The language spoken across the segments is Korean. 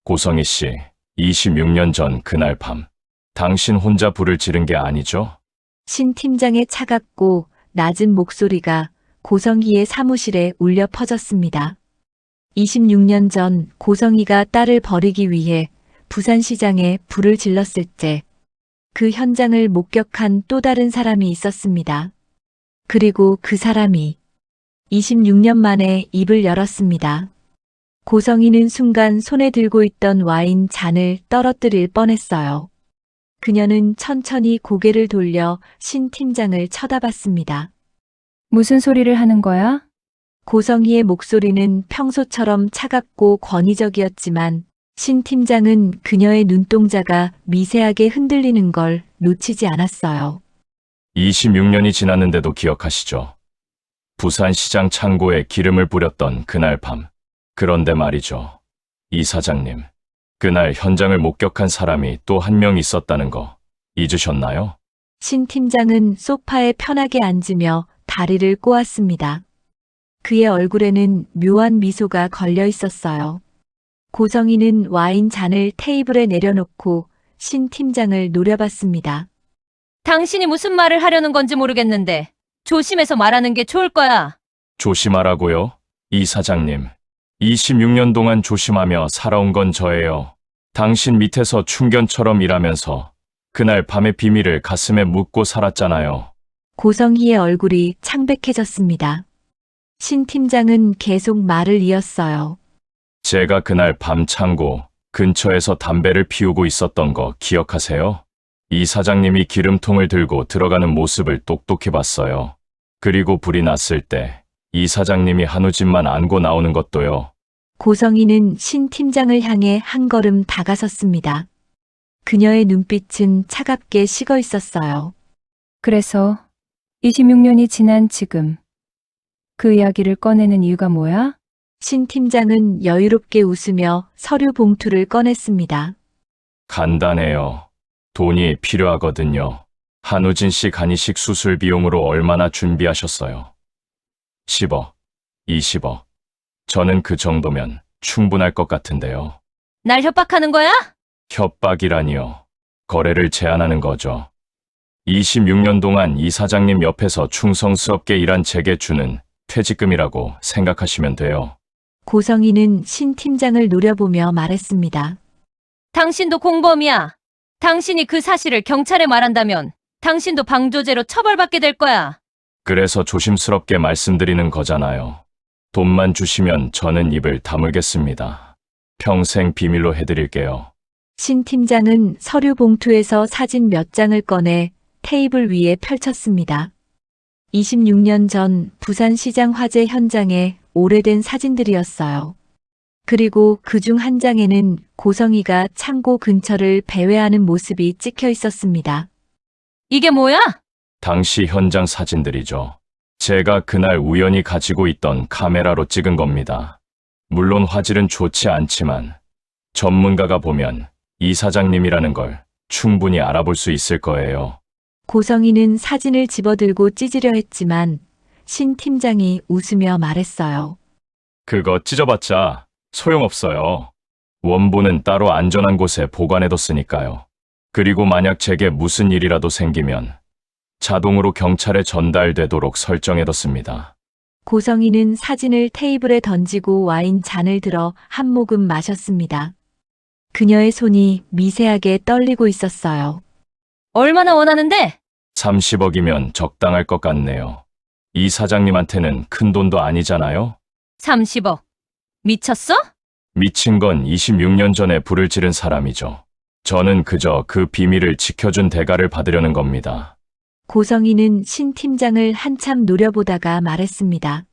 고성희 씨, 26년 전 그날 밤, 당신 혼자 불을 지른 게 아니죠? 신 팀장의 차갑고 낮은 목소리가 고성희의 사무실에 울려 퍼졌습니다. 26년 전 고성희가 딸을 버리기 위해 부산시장에 불을 질렀을 때 그 현장을 목격한 또 다른 사람이 있었습니다. 그리고 그 사람이 26년 만에 입을 열었습니다. 고성희는 순간 손에 들고 있던 와인 잔을 떨어뜨릴 뻔했어요. 그녀는 천천히 고개를 돌려 신 팀장을 쳐다봤습니다. 무슨 소리를 하는 거야? 고성희의 목소리는 평소처럼 차갑고 권위적이었지만 신 팀장은 그녀의 눈동자가 미세하게 흔들리는 걸 놓치지 않았어요. 26년이 지났는데도 기억하시죠? 부산시장 창고에 기름을 뿌렸던 그날 밤. 그런데 말이죠. 이 사장님, 그날 현장을 목격한 사람이 또 한 명 있었다는 거 잊으셨나요? 신 팀장은 소파에 편하게 앉으며 다리를 꼬았습니다. 그의 얼굴에는 묘한 미소가 걸려 있었어요. 고성희는 와인 잔을 테이블에 내려놓고 신 팀장을 노려봤습니다. 당신이 무슨 말을 하려는 건지 모르겠는데 조심해서 말하는 게 좋을 거야. 조심하라고요? 이 사장님, 26년 동안 조심하며 살아온 건 저예요. 당신 밑에서 충견처럼 일하면서 그날 밤의 비밀을 가슴에 묻고 살았잖아요. 고성희의 얼굴이 창백해졌습니다. 신 팀장은 계속 말을 이었어요. 제가 그날 밤 창고 근처에서 담배를 피우고 있었던 거 기억하세요? 이 사장님이 기름통을 들고 들어가는 모습을 똑똑히 봤어요. 그리고 불이 났을 때 이 사장님이 한우집만 안고 나오는 것도요. 고성희는 신 팀장을 향해 한 걸음 다가섰습니다. 그녀의 눈빛은 차갑게 식어 있었어요. 그래서 26년이 지난 지금 그 이야기를 꺼내는 이유가 뭐야? 신 팀장은 여유롭게 웃으며 서류 봉투를 꺼냈습니다. 간단해요. 돈이 필요하거든요. 한우진 씨 간이식 수술 비용으로 얼마나 준비하셨어요? 10억, 20억. 저는 그 정도면 충분할 것 같은데요. 날 협박하는 거야? 협박이라니요. 거래를 제안하는 거죠. 26년 동안 이 사장님 옆에서 충성스럽게 일한 제게 주는 퇴직금이라고 생각하시면 돼요. 고성희는 신 팀장을 노려보며 말했습니다. 당신도 공범이야. 당신이 그 사실을 경찰에 말한다면 당신도 방조제로 처벌받게 될 거야. 그래서 조심스럽게 말씀드리는 거잖아요. 돈만 주시면 저는 입을 다물겠습니다. 평생 비밀로 해드릴게요. 신 팀장은 서류 봉투에서 사진 몇 장을 꺼내 테이블 위에 펼쳤습니다. 26년 전 부산시장 화재 현장의 오래된 사진들이었어요. 그리고 그중 한 장에는 고성희가 창고 근처를 배회하는 모습이 찍혀 있었습니다. 이게 뭐야? 당시 현장 사진들이죠. 제가 그날 우연히 가지고 있던 카메라로 찍은 겁니다. 물론 화질은 좋지 않지만 전문가가 보면 이 사장님이라는 걸 충분히 알아볼 수 있을 거예요. 고성희는 사진을 집어들고 찢으려 했지만 신 팀장이 웃으며 말했어요. 그거 찢어봤자 소용없어요. 원본은 따로 안전한 곳에 보관해뒀으니까요. 그리고 만약 제게 무슨 일이라도 생기면 자동으로 경찰에 전달되도록 설정해뒀습니다. 고성희는 사진을 테이블에 던지고 와인 잔을 들어 한 모금 마셨습니다. 그녀의 손이 미세하게 떨리고 있었어요. 얼마나 원하는데? 30억이면 적당할 것 같네요. 이 사장님한테는 큰 돈도 아니잖아요? 30억. 미쳤어? 미친 건 26년 전에 불을 지른 사람이죠. 저는 그저 그 비밀을 지켜준 대가를 받으려는 겁니다. 고성희는 신 팀장을 한참 노려보다가 말했습니다.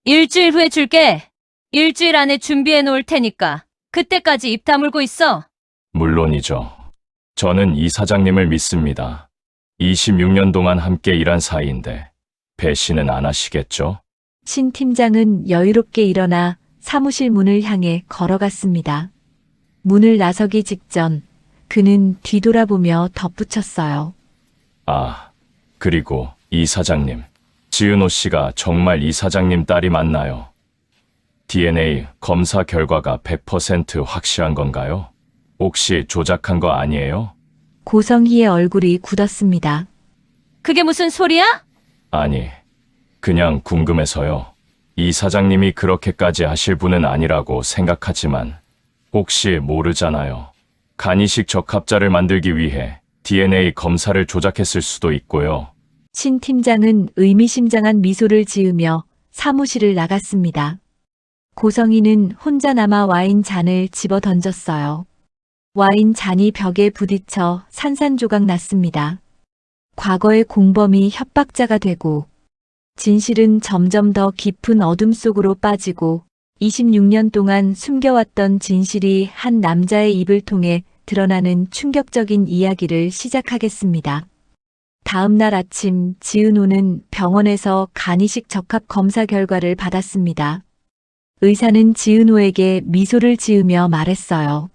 일주일 후에 줄게. 일주일 안에 준비해 놓을 테니까 그때까지 입 다물고 있어. 물론이죠. 저는 이 사장님을 믿습니다. 26년 동안 함께 일한 사이인데 배신은 안 하시겠죠? 신 팀장은 여유롭게 일어나 사무실 문을 향해 걸어갔습니다. 문을 나서기 직전 그는 뒤돌아보며 덧붙였어요. 아, 그리고 이 사장님. 지은호 씨가 정말 이 사장님 딸이 맞나요? DNA 검사 결과가 100% 확실한 건가요? 혹시 조작한 거 아니에요? 고성희의 얼굴이 굳었습니다. 그게 무슨 소리야? 아니, 그냥 궁금해서요. 이 사장님이 그렇게까지 하실 분은 아니라고 생각하지만 혹시 모르잖아요. 간이식 적합자를 만들기 위해 DNA 검사를 조작했을 수도 있고요. 신 팀장은 의미심장한 미소를 지으며 사무실을 나갔습니다. 고성희는 혼자 남아 와인 잔을 집어 던졌어요. 와인 잔이 벽에 부딪혀 산산조각 났습니다. 과거의 공범이 협박자가 되고 진실은 점점 더 깊은 어둠 속으로 빠지고 26년 동안 숨겨왔던 진실이 한 남자의 입을 통해 드러나는 충격적인 이야기를 시작하겠습니다. 다음 날 아침 지은호는 병원에서 간이식 적합 검사 결과를 받았습니다. 의사는 지은호에게 미소를 지으며 말했어요.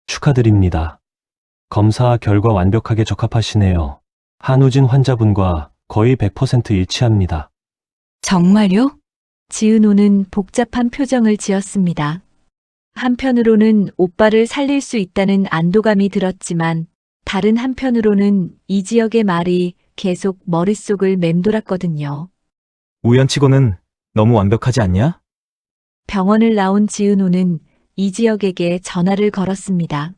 축하드립니다. 검사 결과 완벽하게 적합하시네요. 한우진 환자분과 거의 100% 일치합니다. 정말요? 지은호는 복잡한 표정을 지었습니다. 한편으로는 오빠를 살릴 수 있다는 안도감이 들었지만 다른 한편으로는 이 지역의 말이 계속 머릿속을 맴돌았거든요. 우연치고는 너무 완벽하지 않냐? 병원을 나온 지은호는 이 지역에게 전화를 걸었습니다.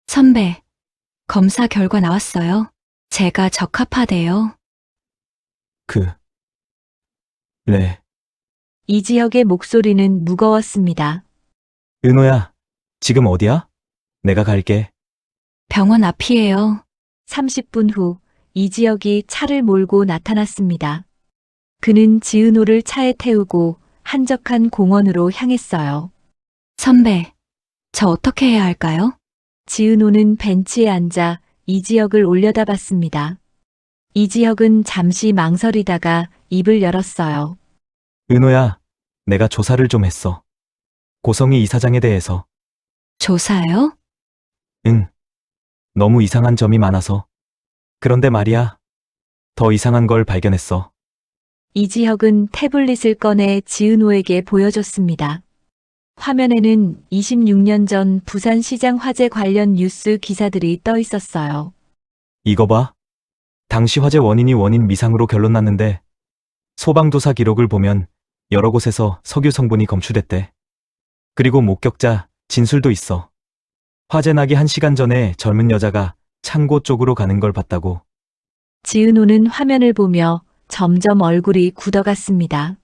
선배, 검사 결과 나왔어요. 제가 적합하대요. 네. 이 지역의 목소리는 무거웠습니다. 은호야, 지금 어디야? 내가 갈게. 병원 앞이에요. 30분 후 이지혁이 차를 몰고 나타났습니다. 그는 지은호를 차에 태우고 한적한 공원으로 향했어요. 선배, 저 어떻게 해야 할까요? 지은호는 벤치에 앉아 이지혁을 올려다봤습니다. 이지혁은 잠시 망설이다가 입을 열었어요. 은호야, 내가 조사를 좀 했어. 고성희 이사장에 대해서. 조사요? 응. 너무 이상한 점이 많아서. 그런데 말이야. 더 이상한 걸 발견했어. 이지혁은 태블릿을 꺼내 지은호에게 보여줬습니다. 화면에는 26년 전 부산시장 화재 관련 뉴스 기사들이 떠 있었어요. 이거 봐. 당시 화재 원인이 원인 미상으로 결론 났는데 소방조사 기록을 보면 여러 곳에서 석유 성분이 검출됐대. 그리고 목격자 진술도 있어. 화재 나기 1시간 전에 젊은 여자가 창고 쪽으로 가는 걸 봤다고. 지은호는 화면을 보며 점점 얼굴이 굳어갔습니다.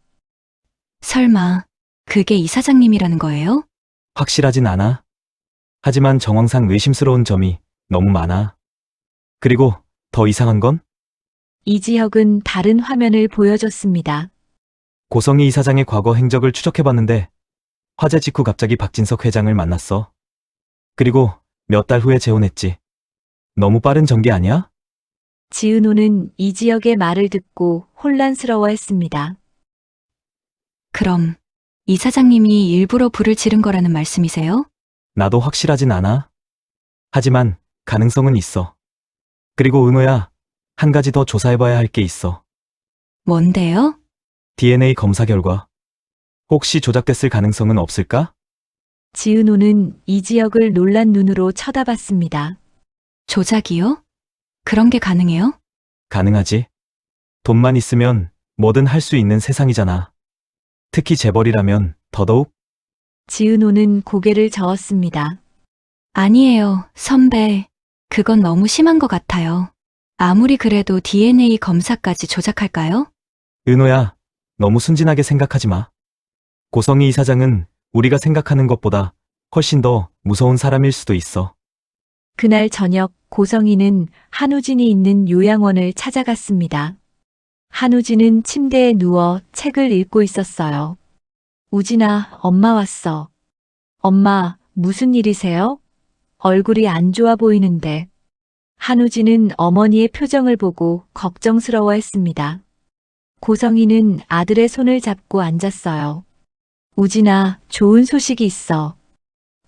설마, 그게 이 사장님이라는 거예요? 확실하진 않아. 하지만 정황상 의심스러운 점이 너무 많아. 그리고 더 이상한 건 이지혁은 다른 화면을 보여줬습니다. 고성희 이사장의 과거 행적을 추적해봤는데 화재 직후 갑자기 박진석 회장을 만났어. 그리고 몇 달 후에 재혼했지. 너무 빠른 전개 아니야? 지은호는 이지혁의 말을 듣고 혼란스러워했습니다. 그럼, 이 사장님이 일부러 불을 지른 거라는 말씀이세요? 나도 확실하진 않아. 하지만 가능성은 있어. 그리고 은호야, 한 가지 더 조사해봐야 할 게 있어. 뭔데요? DNA 검사 결과. 혹시 조작됐을 가능성은 없을까? 지은호는 이지혁을 놀란 눈으로 쳐다봤습니다. 조작이요? 그런 게 가능해요? 가능하지. 돈만 있으면 뭐든 할 수 있는 세상이잖아. 특히 재벌이라면 더더욱. 지은호는 고개를 저었습니다. 아니에요, 선배. 그건 너무 심한 것 같아요. 아무리 그래도 DNA 검사까지 조작할까요? 은호야, 너무 순진하게 생각하지 마. 고성희 이사장은 우리가 생각하는 것보다 훨씬 더 무서운 사람일 수도 있어. 그날 저녁 고성희는 한우진이 있는 요양원을 찾아갔습니다. 한우진은 침대에 누워 책을 읽고 있었어요. 우진아, 엄마 왔어. 엄마, 무슨 일이세요? 얼굴이 안 좋아 보이는데. 한우진은 어머니의 표정을 보고 걱정스러워했습니다. 고성희는 아들의 손을 잡고 앉았어요. 우진아, 좋은 소식이 있어.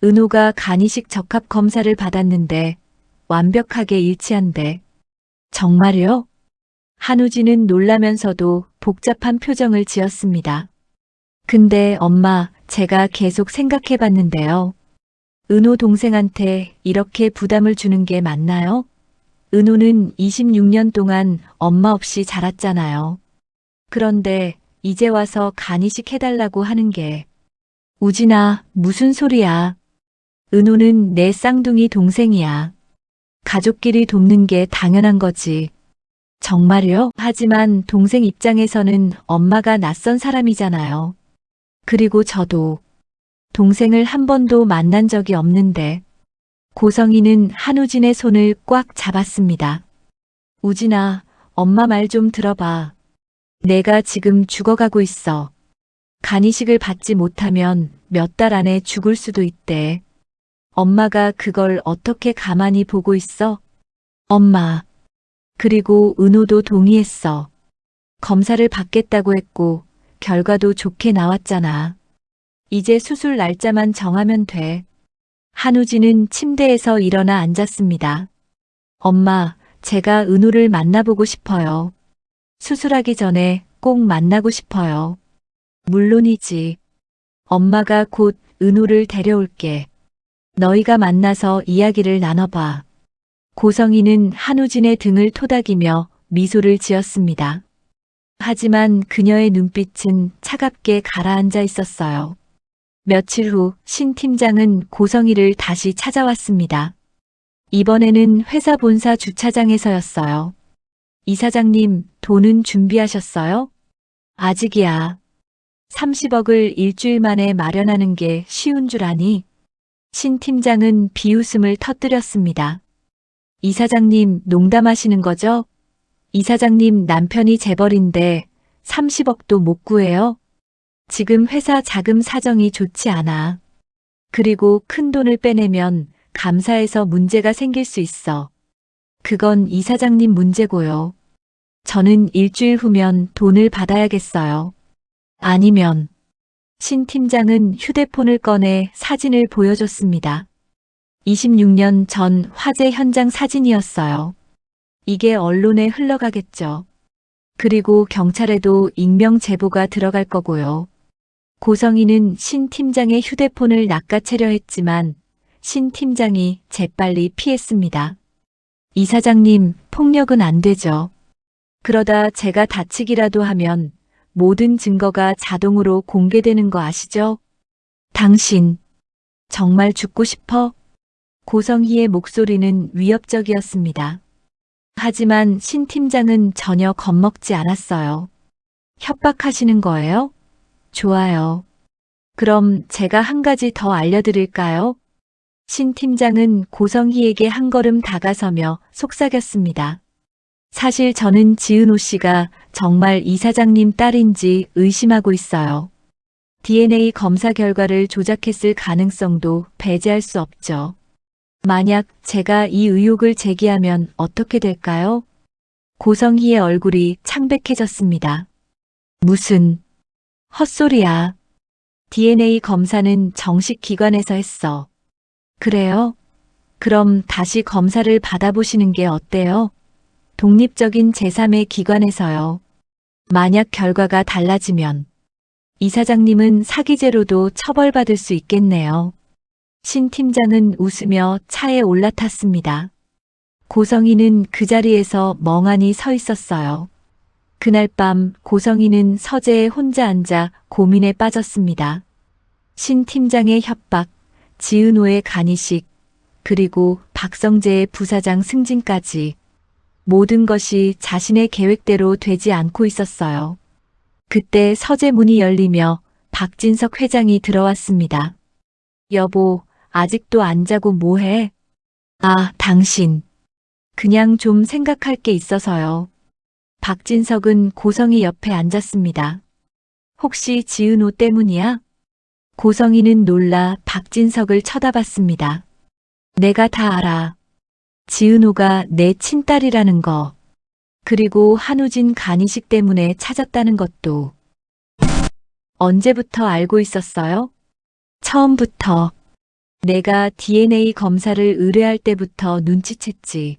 은호가 간이식 적합 검사를 받았는데 완벽하게 일치한대. 정말요? 한우진은 놀라면서도 복잡한 표정을 지었습니다. 근데 엄마, 제가 계속 생각해 봤는데요. 은호 동생한테 이렇게 부담을 주는 게 맞나요? 은호는 26년 동안 엄마 없이 자랐잖아요. 그런데 이제 와서 간이식 해달라고 하는 게. 우진아, 무슨 소리야. 은호는 내 쌍둥이 동생이야. 가족끼리 돕는 게 당연한 거지. 정말요? 하지만 동생 입장에서는 엄마가 낯선 사람이잖아요. 그리고 저도 동생을 한 번도 만난 적이 없는데. 고성이는 한우진의 손을 꽉 잡았습니다. 우진아, 엄마 말 좀 들어봐. 내가 지금 죽어가고 있어. 간이식을 받지 못하면 몇 달 안에 죽을 수도 있대. 엄마가 그걸 어떻게 가만히 보고 있어? 엄마. 그리고 은호도 동의했어. 검사를 받겠다고 했고 결과도 좋게 나왔잖아. 이제 수술 날짜만 정하면 돼. 한우진은 침대에서 일어나 앉았습니다. 엄마, 제가 은호를 만나보고 싶어요. 수술하기 전에 꼭 만나고 싶어요. 물론이지. 엄마가 곧 은호를 데려올게. 너희가 만나서 이야기를 나눠봐. 고성이는 한우진의 등을 토닥이며 미소를 지었습니다. 하지만 그녀의 눈빛은 차갑게 가라앉아 있었어요. 며칠 후 신 팀장은 고성이를 다시 찾아왔습니다. 이번에는 회사 본사 주차장에서였어요. 이사장님, 돈은 준비하셨어요? 아직이야. 30억을 일주일 만에 마련하는 게 쉬운 줄 아니? 신 팀장은 비웃음을 터뜨렸습니다. 이사장님, 농담하시는 거죠? 이사장님 남편이 재벌인데 30억도 못 구해요? 지금 회사 자금 사정이 좋지 않아. 그리고 큰 돈을 빼내면 감사해서 문제가 생길 수 있어. 그건 이사장님 문제고요. 저는 일주일 후면 돈을 받아야겠어요. 아니면 신 팀장은 휴대폰을 꺼내 사진을 보여줬습니다. 26년 전 화재 현장 사진이었어요. 이게 언론에 흘러가겠죠. 그리고 경찰에도 익명 제보가 들어갈 거고요. 고성이는 신 팀장의 휴대폰을 낚아채려 했지만 신 팀장이 재빨리 피했습니다. 이사장님, 폭력은 안 되죠. 그러다 제가 다치기라도 하면 모든 증거가 자동으로 공개되는 거 아시죠? 당신, 정말 죽고 싶어? 고성희의 목소리는 위협적이었습니다. 하지만 신 팀장은 전혀 겁먹지 않았어요. 협박하시는 거예요? 좋아요. 그럼 제가 한 가지 더 알려드릴까요? 신 팀장은 고성희에게 한 걸음 다가서며 속삭였습니다. 사실 저는 지은호 씨가 정말 이사장님 딸인지 의심하고 있어요. DNA 검사 결과를 조작했을 가능성도 배제할 수 없죠. 만약 제가 이 의혹을 제기하면 어떻게 될까요? 고성희의 얼굴이 창백해졌습니다. 무슨 헛소리야. DNA 검사는 정식 기관에서 했어. 그래요? 그럼 다시 검사를 받아보시는 게 어때요? 독립적인 제3의 기관에서요. 만약 결과가 달라지면 이사장님은 사기죄로도 처벌받을 수 있겠네요. 신 팀장은 웃으며 차에 올라탔습니다. 고성희는 그 자리에서 멍하니 서 있었어요. 그날 밤 고성희는 서재에 혼자 앉아 고민에 빠졌습니다. 신 팀장의 협박, 지은호의 간이식, 그리고 박성재의 부사장 승진까지 모든 것이 자신의 계획대로 되지 않고 있었어요. 그때 서재 문이 열리며 박진석 회장이 들어왔습니다. 여보, 아직도 안 자고 뭐해? 아, 당신. 그냥 좀 생각할 게 있어서요. 박진석은 고성희 옆에 앉았습니다. 혹시 지은호 때문이야? 고성희는 놀라 박진석을 쳐다봤습니다. 내가 다 알아. 지은호가 내 친딸이라는 거. 그리고 한우진 간이식 때문에 찾았다는 것도. 언제부터 알고 있었어요? 처음부터. 내가 DNA 검사를 의뢰할 때부터 눈치챘지.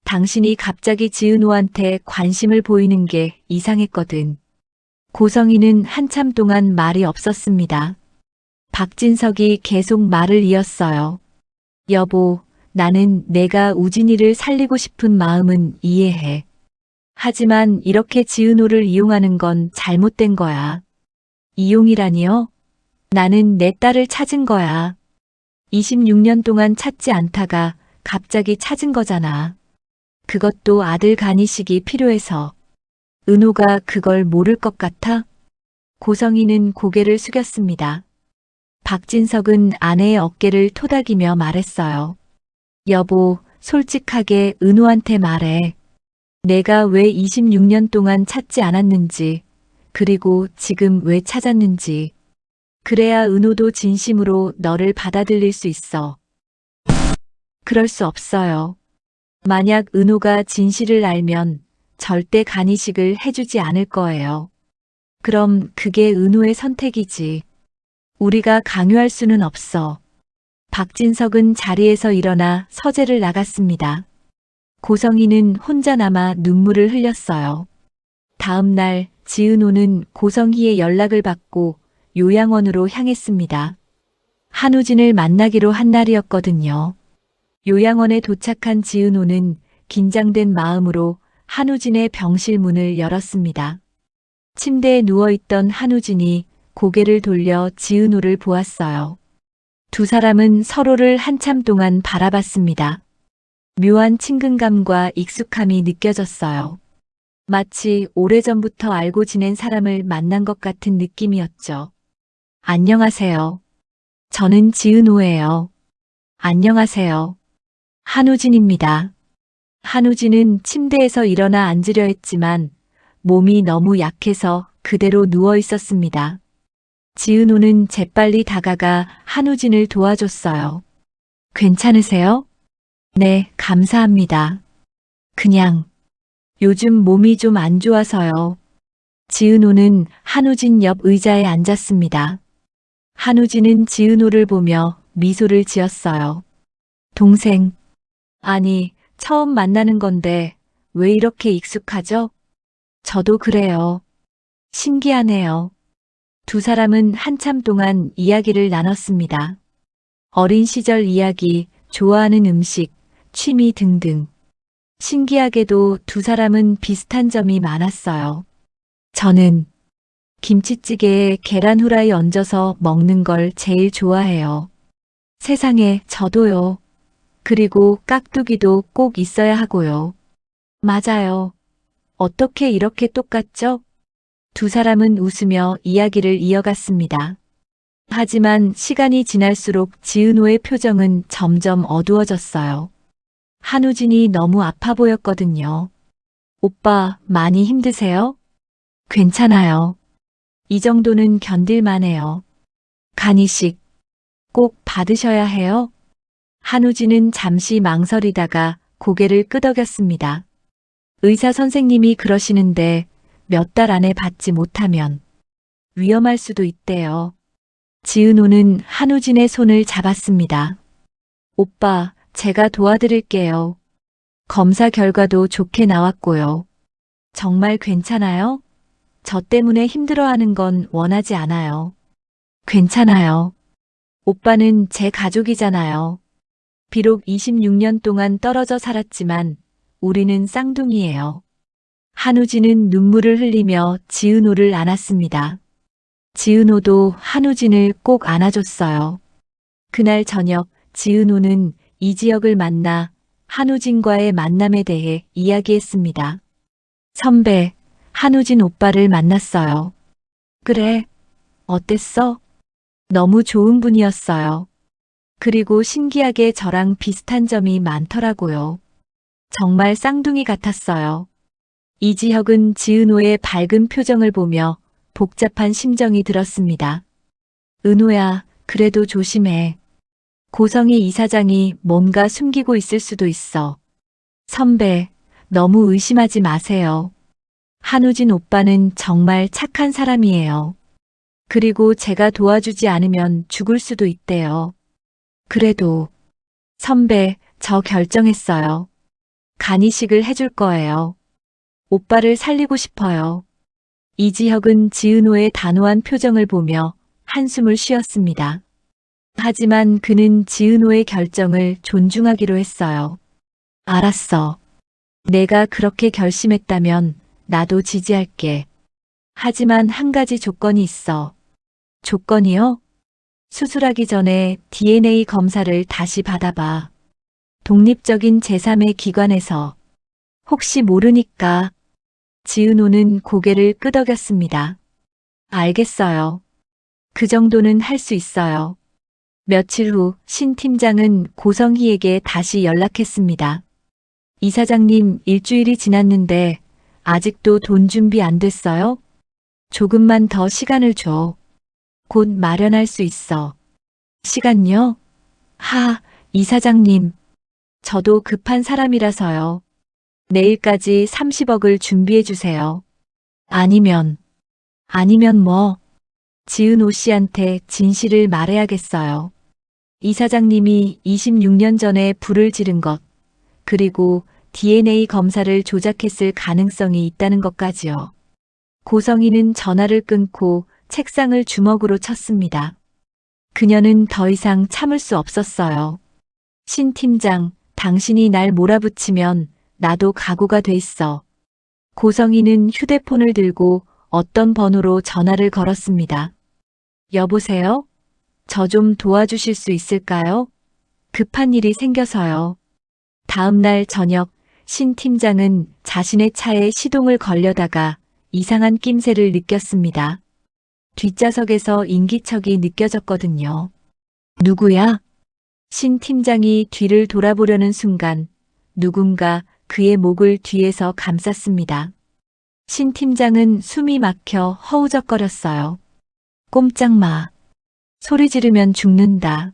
당신이 갑자기 지은호한테 관심을 보이는 게 이상했거든. 고성희는 한참 동안 말이 없었습니다. 박진석이 계속 말을 이었어요. 여보, 나는 내가 우진이를 살리고 싶은 마음은 이해해. 하지만 이렇게 지은호를 이용하는 건 잘못된 거야. 이용이라니요? 나는 내 딸을 찾은 거야. 26년 동안 찾지 않다가 갑자기 찾은 거잖아. 그것도 아들 간이식이 필요해서. 은호가 그걸 모를 것 같아? 고성이는 고개를 숙였습니다. 박진석은 아내의 어깨를 토닥이며 말했어요. 여보, 솔직하게 은호한테 말해. 내가 왜 26년 동안 찾지 않았는지, 그리고 지금 왜 찾았는지. 그래야 은호도 진심으로 너를 받아들일 수 있어. 그럴 수 없어요. 만약 은호가 진실을 알면 절대 간이식을 해주지 않을 거예요. 그럼 그게 은호의 선택이지. 우리가 강요할 수는 없어. 박진석은 자리에서 일어나 서재를 나갔습니다. 고성이는 혼자 남아 눈물을 흘렸어요. 다음 날 지은호는 고성희의 연락을 받고 요양원으로 향했습니다. 한우진을 만나기로 한 날이었거든요. 요양원에 도착한 지은호는 긴장된 마음으로 한우진의 병실 문을 열었습니다. 침대에 누워있던 한우진이 고개를 돌려 지은호를 보았어요. 두 사람은 서로를 한참 동안 바라봤습니다. 묘한 친근감과 익숙함이 느껴졌어요. 마치 오래전부터 알고 지낸 사람을 만난 것 같은 느낌이었죠. 안녕하세요. 저는 지은호예요. 안녕하세요. 한우진입니다. 한우진은 침대에서 일어나 앉으려 했지만 몸이 너무 약해서 그대로 누워 있었습니다. 지은호는 재빨리 다가가 한우진을 도와줬어요. 괜찮으세요? 네, 감사합니다. 그냥 요즘 몸이 좀 안 좋아서요. 지은호는 한우진 옆 의자에 앉았습니다. 한우진은 지은호를 보며 미소를 지었어요. 동생, 아니, 처음 만나는 건데 왜 이렇게 익숙하죠? 저도 그래요. 신기하네요. 두 사람은 한참 동안 이야기를 나눴습니다. 어린 시절 이야기, 좋아하는 음식, 취미 등등. 신기하게도 두 사람은 비슷한 점이 많았어요. 저는 김치찌개에 계란 후라이 얹어서 먹는 걸 제일 좋아해요. 세상에, 저도요. 그리고 깍두기도 꼭 있어야 하고요. 맞아요. 어떻게 이렇게 똑같죠? 두 사람은 웃으며 이야기를 이어갔습니다. 하지만 시간이 지날수록 지은호의 표정은 점점 어두워졌어요. 한우진이 너무 아파 보였거든요. 오빠, 많이 힘드세요? 괜찮아요. 이 정도는 견딜만해요. 간이식 꼭 받으셔야 해요? 한우진은 잠시 망설이다가 고개를 끄덕였습니다. 의사 선생님이 그러시는데 몇 달 안에 받지 못하면 위험할 수도 있대요. 지은호는 한우진의 손을 잡았습니다. 오빠, 제가 도와드릴게요. 검사 결과도 좋게 나왔고요. 정말 괜찮아요? 저 때문에 힘들어하는 건 원하지 않아요. 괜찮아요. 오빠는 제 가족이잖아요. 비록 26년 동안 떨어져 살았지만 우리는 쌍둥이예요. 한우진은 눈물을 흘리며 지은호를 안았습니다. 지은호도 한우진을 꼭 안아줬어요. 그날 저녁 지은호는 이지혁을 만나 한우진과의 만남에 대해 이야기했습니다. 선배, 한우진 오빠를 만났어요. 그래, 어땠어? 너무 좋은 분이었어요. 그리고 신기하게 저랑 비슷한 점이 많더라고요. 정말 쌍둥이 같았어요. 이지혁은 지은호의 밝은 표정을 보며 복잡한 심정이 들었습니다. 은호야, 그래도 조심해. 고성희 이사장이 뭔가 숨기고 있을 수도 있어. 선배, 너무 의심하지 마세요. 한우진 오빠는 정말 착한 사람이에요. 그리고 제가 도와주지 않으면 죽을 수도 있대요. 그래도 선배, 저 결정했어요. 간이식을 해줄 거예요. 오빠를 살리고 싶어요. 이지혁은 지은호의 단호한 표정을 보며 한숨을 쉬었습니다. 하지만 그는 지은호의 결정을 존중하기로 했어요. 알았어. 내가 그렇게 결심했다면 나도 지지할게. 하지만 한 가지 조건이 있어. 조건이요? 수술하기 전에 DNA 검사를 다시 받아봐. 독립적인 제3의 기관에서. 혹시 모르니까. 지은호는 고개를 끄덕였습니다. 알겠어요. 그 정도는 할 수 있어요. 며칠 후 신 팀장은 고성희에게 다시 연락했습니다. 이사장님, 일주일이 지났는데 아직도 돈 준비 안 됐어요? 조금만 더 시간을 줘. 곧 마련할 수 있어. 시간요? 이사장님. 저도 급한 사람이라서요. 내일까지 30억을 준비해 주세요. 아니면 뭐? 지은호 씨한테 진실을 말해야겠어요. 이사장님이 26년 전에 불을 지른 것, 그리고 DNA 검사를 조작했을 가능성이 있다는 것까지요. 고성희는 전화를 끊고 책상을 주먹으로 쳤습니다. 그녀는 더 이상 참을 수 없었어요. 신 팀장, 당신이 날 몰아붙이면 나도 각오가 돼 있어. 고성희는 휴대폰을 들고 어떤 번호로 전화를 걸었습니다. 여보세요? 저 좀 도와주실 수 있을까요? 급한 일이 생겨서요. 다음 날 저녁, 신 팀장은 자신의 차에 시동을 걸려다가 이상한 낌새를 느꼈습니다. 뒷좌석에서 인기척이 느껴졌거든요. 누구야? 신 팀장이 뒤를 돌아보려는 순간 누군가 그의 목을 뒤에서 감쌌습니다. 신 팀장은 숨이 막혀 허우적거렸어요. 꼼짝 마. 소리 지르면 죽는다.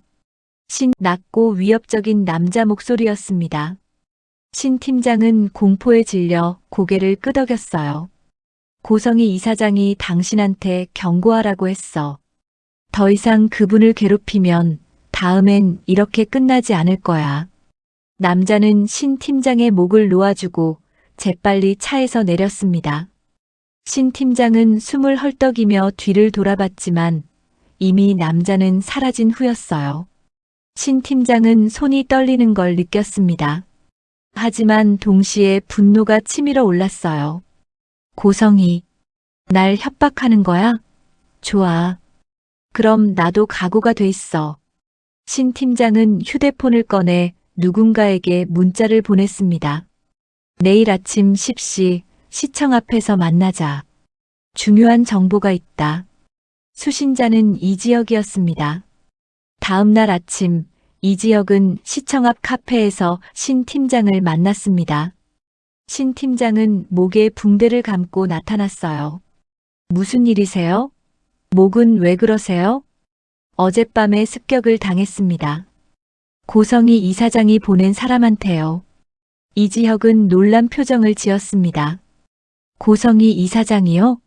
낮고 위협적인 남자 목소리였습니다. 신 팀장은 공포에 질려 고개를 끄덕였어요. 고성희 이사장이 당신한테 경고하라고 했어. 더 이상 그분을 괴롭히면 다음엔 이렇게 끝나지 않을 거야. 남자는 신 팀장의 목을 놓아주고 재빨리 차에서 내렸습니다. 신 팀장은 숨을 헐떡이며 뒤를 돌아봤지만 이미 남자는 사라진 후였어요. 신 팀장은 손이 떨리는 걸 느꼈습니다. 하지만 동시에 분노가 치밀어 올랐어요. 고성희, 날 협박하는 거야? 좋아. 그럼 나도 각오가 돼 있어. 신 팀장은 휴대폰을 꺼내 누군가에게 문자를 보냈습니다. 내일 아침 10시 시청 앞에서 만나자. 중요한 정보가 있다. 수신자는 이지혁이었습니다. 다음 날 아침 이지혁은 시청 앞 카페에서 신 팀장을 만났습니다. 신 팀장은 목에 붕대를 감고 나타났어요. 무슨 일이세요? 목은 왜 그러세요? 어젯밤에 습격을 당했습니다. 고성희 이사장이 보낸 사람한테요. 이지혁은 놀란 표정을 지었습니다. 고성희 이사장이요?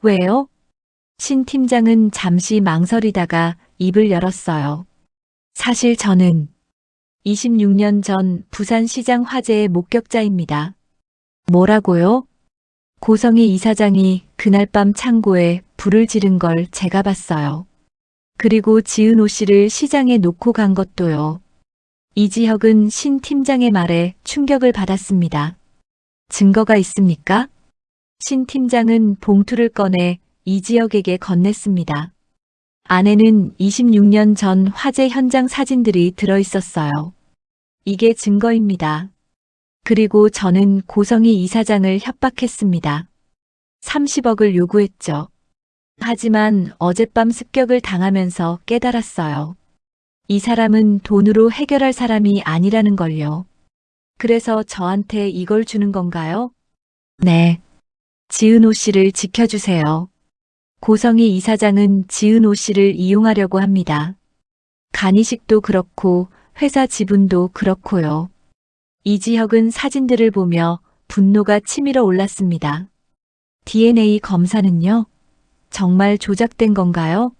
왜요? 신 팀장은 잠시 망설이다가 입을 열었어요. 사실 저는 26년 전 부산시장 화재의 목격자입니다. 뭐라고요? 고성희 이사장이 그날 밤 창고에 불을 지른 걸 제가 봤어요. 그리고 지은호 씨를 시장에 놓고 간 것도요. 이지혁은 신 팀장의 말에 충격을 받았습니다. 증거가 있습니까? 신 팀장은 봉투를 꺼내 이지혁에게 건넸습니다. 안에는 26년 전 화재 현장 사진들이 들어있었어요. 이게 증거입니다. 그리고 저는 고성희 이사장을 협박했습니다. 30억을 요구했죠. 하지만 어젯밤 습격을 당하면서 깨달았어요. 이 사람은 돈으로 해결할 사람이 아니라는 걸요. 그래서 저한테 이걸 주는 건가요? 네. 지은호 씨를 지켜주세요. 고성희 이사장은 지은호 씨를 이용하려고 합니다. 간이식도 그렇고 회사 지분도 그렇고요. 이지혁은 사진들을 보며 분노가 치밀어 올랐습니다. DNA 검사는요? 정말 조작된 건가요?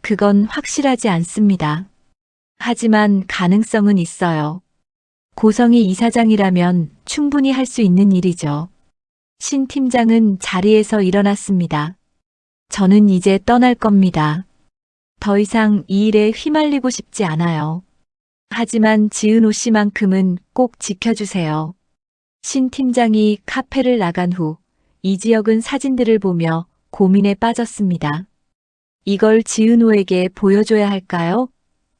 그건 확실하지 않습니다. 하지만 가능성은 있어요. 고성희 이사장이라면 충분히 할 수 있는 일이죠. 신 팀장은 자리에서 일어났습니다. 저는 이제 떠날 겁니다. 더 이상 이 일에 휘말리고 싶지 않아요. 하지만 지은호 씨만큼은 꼭 지켜주세요. 신 팀장이 카페를 나간 후 이지혁은 사진들을 보며 고민에 빠졌습니다. 이걸 지은호에게 보여줘야 할까요?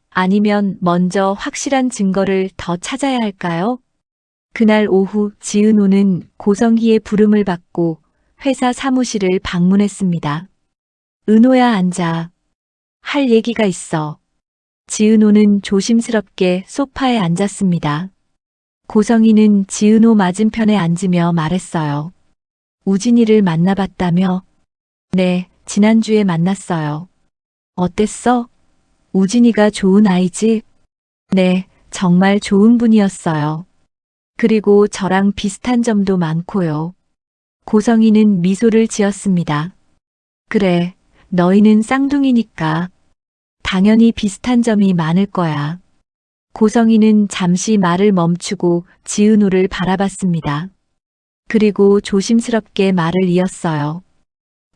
아니면 먼저 확실한 증거를 더 찾아야 할까요? 그날 오후 지은호는 고성희의 부름을 받고 회사 사무실을 방문했습니다. 은호야, 앉아. 할 얘기가 있어. 지은호는 조심스럽게 소파에 앉았습니다. 고성희는 지은호 맞은편에 앉으며 말했어요. 우진이를 만나봤다며? 네, 지난주에 만났어요. 어땠어? 우진이가 좋은 아이지? 네, 정말 좋은 분이었어요. 그리고 저랑 비슷한 점도 많고요. 고성희는 미소를 지었습니다. 그래, 너희는 쌍둥이니까 당연히 비슷한 점이 많을 거야. 고성희는 잠시 말을 멈추고 지은호를 바라봤습니다. 그리고 조심스럽게 말을 이었어요.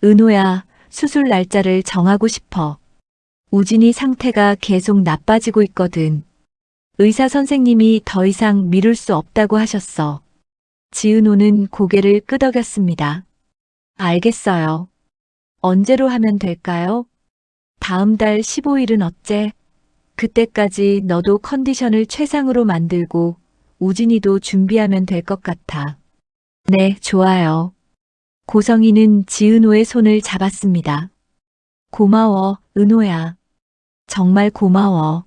은호야, 수술 날짜를 정하고 싶어. 우진이 상태가 계속 나빠지고 있거든. 의사 선생님이 더 이상 미룰 수 없다고 하셨어. 지은호는 고개를 끄덕였습니다. 알겠어요. 언제로 하면 될까요? 다음 달 15일은 어째? 그때까지 너도 컨디션을 최상으로 만들고 우진이도 준비하면 될 것 같아. 네, 좋아요. 고성희는 지은호의 손을 잡았습니다. 고마워, 은호야. 정말 고마워.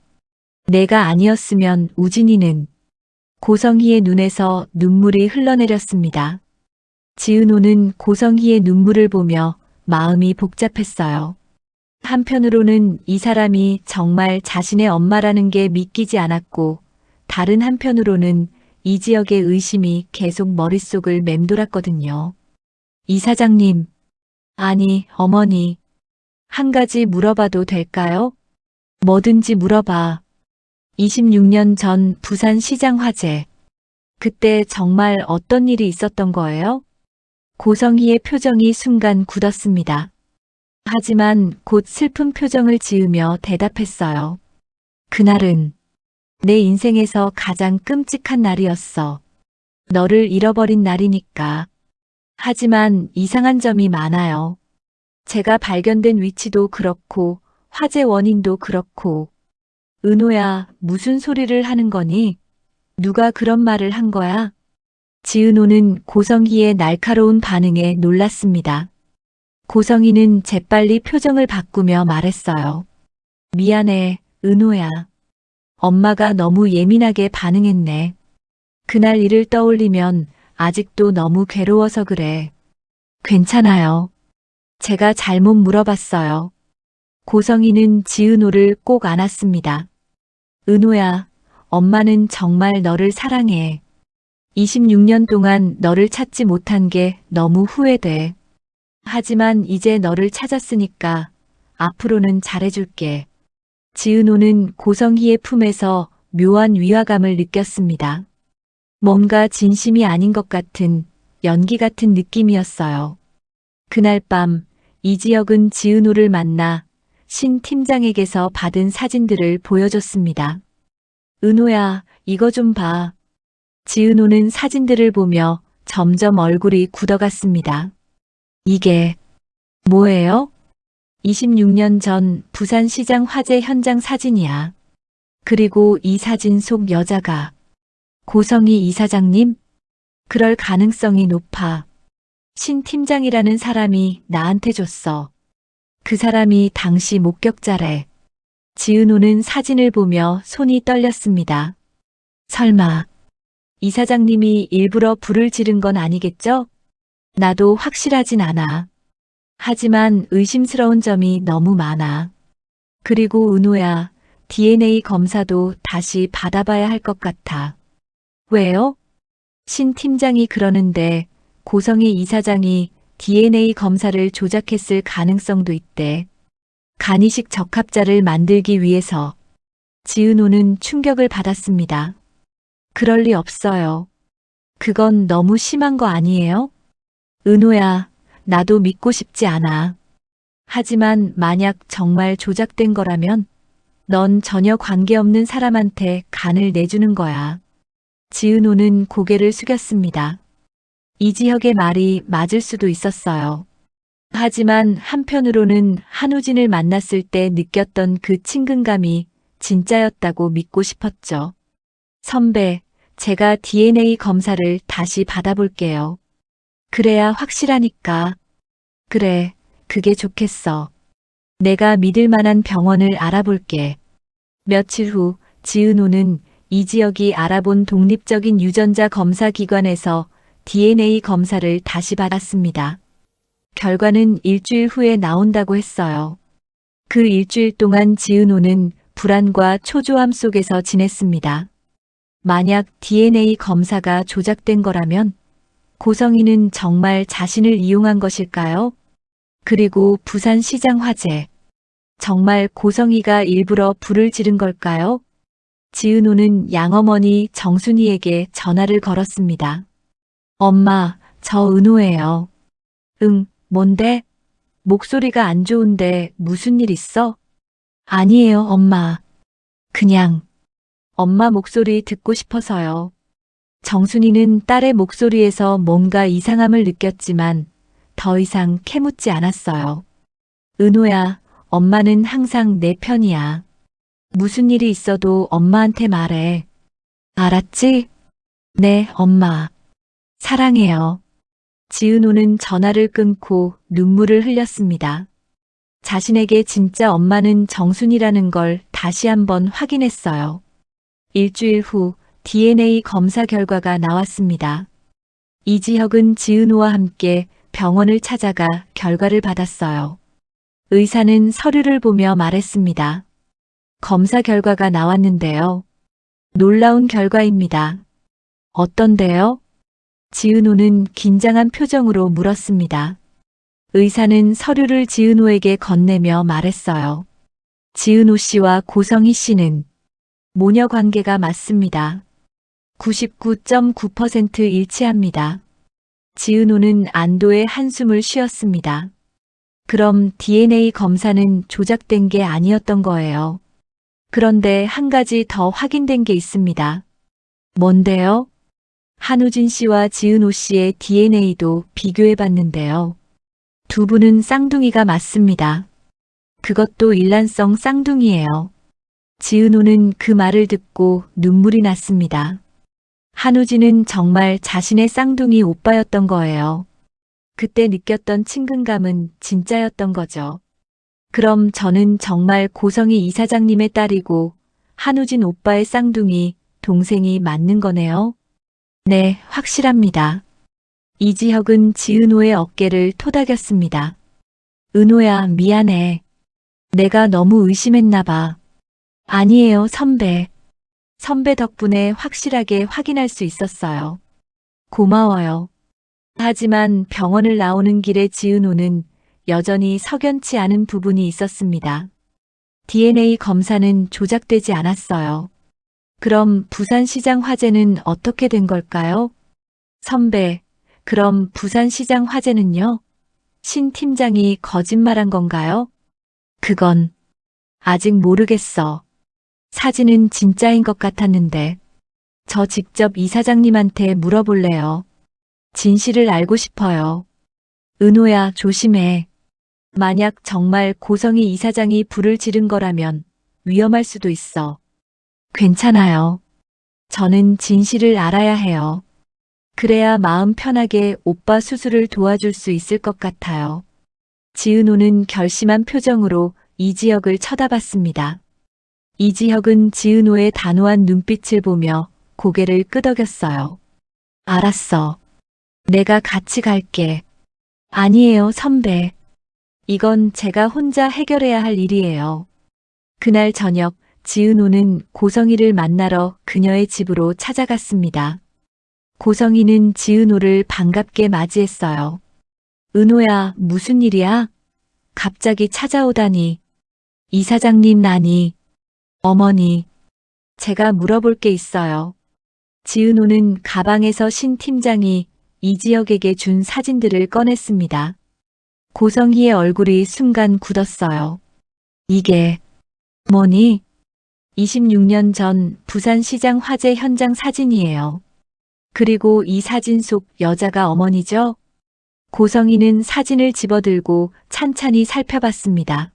내가 아니었으면 우진이는. 고성희의 눈에서 눈물이 흘러내렸습니다. 지은호는 고성희의 눈물을 보며 마음이 복잡했어요. 한편으로는 이 사람이 정말 자신의 엄마라는 게 믿기지 않았고, 다른 한편으로는 이지혁의 의심이 계속 머릿속을 맴돌았거든요. 이사장님, 아니, 어머니, 한 가지 물어봐도 될까요? 뭐든지 물어봐. 26년 전 부산시장 화재. 그때 정말 어떤 일이 있었던 거예요? 고성희의 표정이 순간 굳었습니다. 하지만 곧 슬픈 표정을 지으며 대답했어요. 그날은 내 인생에서 가장 끔찍한 날이었어. 너를 잃어버린 날이니까. 하지만 이상한 점이 많아요. 제가 발견된 위치도 그렇고 화재 원인도 그렇고. 은호야, 무슨 소리를 하는 거니? 누가 그런 말을 한 거야? 지은호는 고성희의 날카로운 반응에 놀랐습니다. 고성희는 재빨리 표정을 바꾸며 말했어요. 미안해, 은호야. 엄마가 너무 예민하게 반응했네. 그날 일을 떠올리면 아직도 너무 괴로워서 그래. 괜찮아요. 제가 잘못 물어봤어요. 고성희는 지은호를 꼭 안았습니다. 은호야, 엄마는 정말 너를 사랑해. 26년 동안 너를 찾지 못한 게 너무 후회돼. 하지만 이제 너를 찾았으니까 앞으로는 잘해줄게. 지은호는 고성희의 품에서 묘한 위화감을 느꼈습니다. 뭔가 진심이 아닌 것 같은 연기 같은 느낌이었어요. 그날 밤 이지혁은 지은호를 만나 신 팀장에게서 받은 사진들을 보여줬습니다. 은호야, 이거 좀 봐. 지은호는 사진들을 보며 점점 얼굴이 굳어갔습니다. 이게 뭐예요? 26년 전 부산시장 화재 현장 사진이야. 그리고 이 사진 속 여자가 고성희 이사장님? 그럴 가능성이 높아. 신 팀장이라는 사람이 나한테 줬어. 그 사람이 당시 목격자래. 지은호는 사진을 보며 손이 떨렸습니다. 설마 이사장님이 일부러 불을 지른 건 아니겠죠? 나도 확실하진 않아. 하지만 의심스러운 점이 너무 많아. 그리고 은호야, DNA 검사도 다시 받아봐야 할 것 같아. 왜요? 신 팀장이 그러는데 고성희 이사장이 DNA 검사를 조작했을 가능성도 있대. 간이식 적합자를 만들기 위해서. 지은호는 충격을 받았습니다. 그럴 리 없어요. 그건 너무 심한 거 아니에요? 은호야, 나도 믿고 싶지 않아. 하지만 만약 정말 조작된 거라면 넌 전혀 관계없는 사람한테 간을 내주는 거야. 지은호는 고개를 숙였습니다. 이지혁의 말이 맞을 수도 있었어요. 하지만 한편으로는 한우진을 만났을 때 느꼈던 그 친근감이 진짜였다고 믿고 싶었죠. 선배, 제가 DNA 검사를 다시 받아볼게요. 그래야 확실하니까. 그래, 그게 좋겠어. 내가 믿을 만한 병원을 알아볼게. 며칠 후 지은호는 이지혁이 알아본 독립적인 유전자 검사 기관에서 DNA 검사를 다시 받았습니다. 결과는 일주일 후에 나온다고 했어요. 그 일주일 동안 지은호는 불안과 초조함 속에서 지냈습니다. 만약 DNA 검사가 조작된 거라면 고성희는 정말 자신을 이용한 것일까요? 그리고 부산시장 화재. 정말 고성희가 일부러 불을 지른 걸까요? 지은호는 양어머니 정순이에게 전화를 걸었습니다. 엄마, 저 은호예요. 응, 뭔데? 목소리가 안 좋은데 무슨 일 있어? 아니에요, 엄마. 그냥 엄마 목소리 듣고 싶어서요. 정순이는 딸의 목소리에서 뭔가 이상함을 느꼈지만 더 이상 캐묻지 않았어요. 은호야, 엄마는 항상 내 편이야. 무슨 일이 있어도 엄마한테 말해. 알았지? 네, 엄마. 사랑해요. 지은호는 전화를 끊고 눈물을 흘렸습니다. 자신에게 진짜 엄마는 정순이라는 걸 다시 한번 확인했어요. 일주일 후 DNA 검사 결과가 나왔습니다. 이지혁은 지은호와 함께 병원을 찾아가 결과를 받았어요. 의사는 서류를 보며 말했습니다. 검사 결과가 나왔는데요. 놀라운 결과입니다. 어떤데요? 지은호는 긴장한 표정으로 물었습니다. 의사는 서류를 지은호에게 건네며 말했어요. 지은호 씨와 고성희 씨는 모녀 관계가 맞습니다. 99.9% 일치합니다. 지은호는 안도의 한숨을 쉬었습니다. 그럼 DNA 검사는 조작된 게 아니었던 거예요. 그런데 한 가지 더 확인된 게 있습니다. 뭔데요? 한우진 씨와 지은호 씨의 DNA도 비교해 봤는데요. 두 분은 쌍둥이가 맞습니다. 그것도 일란성 쌍둥이예요. 지은호는 그 말을 듣고 눈물이 났습니다. 한우진은 정말 자신의 쌍둥이 오빠였던 거예요. 그때 느꼈던 친근감은 진짜였던 거죠. 그럼 저는 정말 고성희 이사장님의 딸이고 한우진 오빠의 쌍둥이 동생이 맞는 거네요? 네, 확실합니다. 이지혁은 지은호의 어깨를 토닥였습니다. 은호야, 미안해. 내가 너무 의심했나 봐. 아니에요, 선배. 선배 덕분에 확실하게 확인할 수 있었어요. 고마워요. 하지만 병원을 나오는 길에 지은호는 여전히 석연치 않은 부분이 있었습니다. DNA 검사는 조작되지 않았어요. 그럼 부산시장 화재는 어떻게 된 걸까요? 선배, 그럼 부산시장 화재는요? 신 팀장이 거짓말한 건가요? 그건 아직 모르겠어. 사진은 진짜인 것 같았는데. 저 직접 이사장님한테 물어볼래요. 진실을 알고 싶어요. 은호야, 조심해. 만약 정말 고성희 이사장이 불을 지른 거라면 위험할 수도 있어. 괜찮아요. 저는 진실을 알아야 해요. 그래야 마음 편하게 오빠 수술을 도와줄 수 있을 것 같아요. 지은호는 결심한 표정으로 이지혁을 쳐다봤습니다. 이지혁은 지은호의 단호한 눈빛을 보며 고개를 끄덕였어요. 알았어. 내가 같이 갈게. 아니에요, 선배. 이건 제가 혼자 해결해야 할 일이에요. 그날 저녁 지은호는 고성희를 만나러 그녀의 집으로 찾아갔습니다. 고성희는 지은호를 반갑게 맞이했어요. 은호야, 무슨 일이야? 갑자기 찾아오다니. 이사장님, 나니. 어머니. 제가 물어볼 게 있어요. 지은호는 가방에서 신 팀장이 이지혁에게 준 사진들을 꺼냈습니다. 고성희의 얼굴이 순간 굳었어요. 이게 뭐니? 26년 전 부산시장 화재 현장 사진이에요. 그리고 이 사진 속 여자가 어머니죠? 고성희는 사진을 집어들고 찬찬히 살펴봤습니다.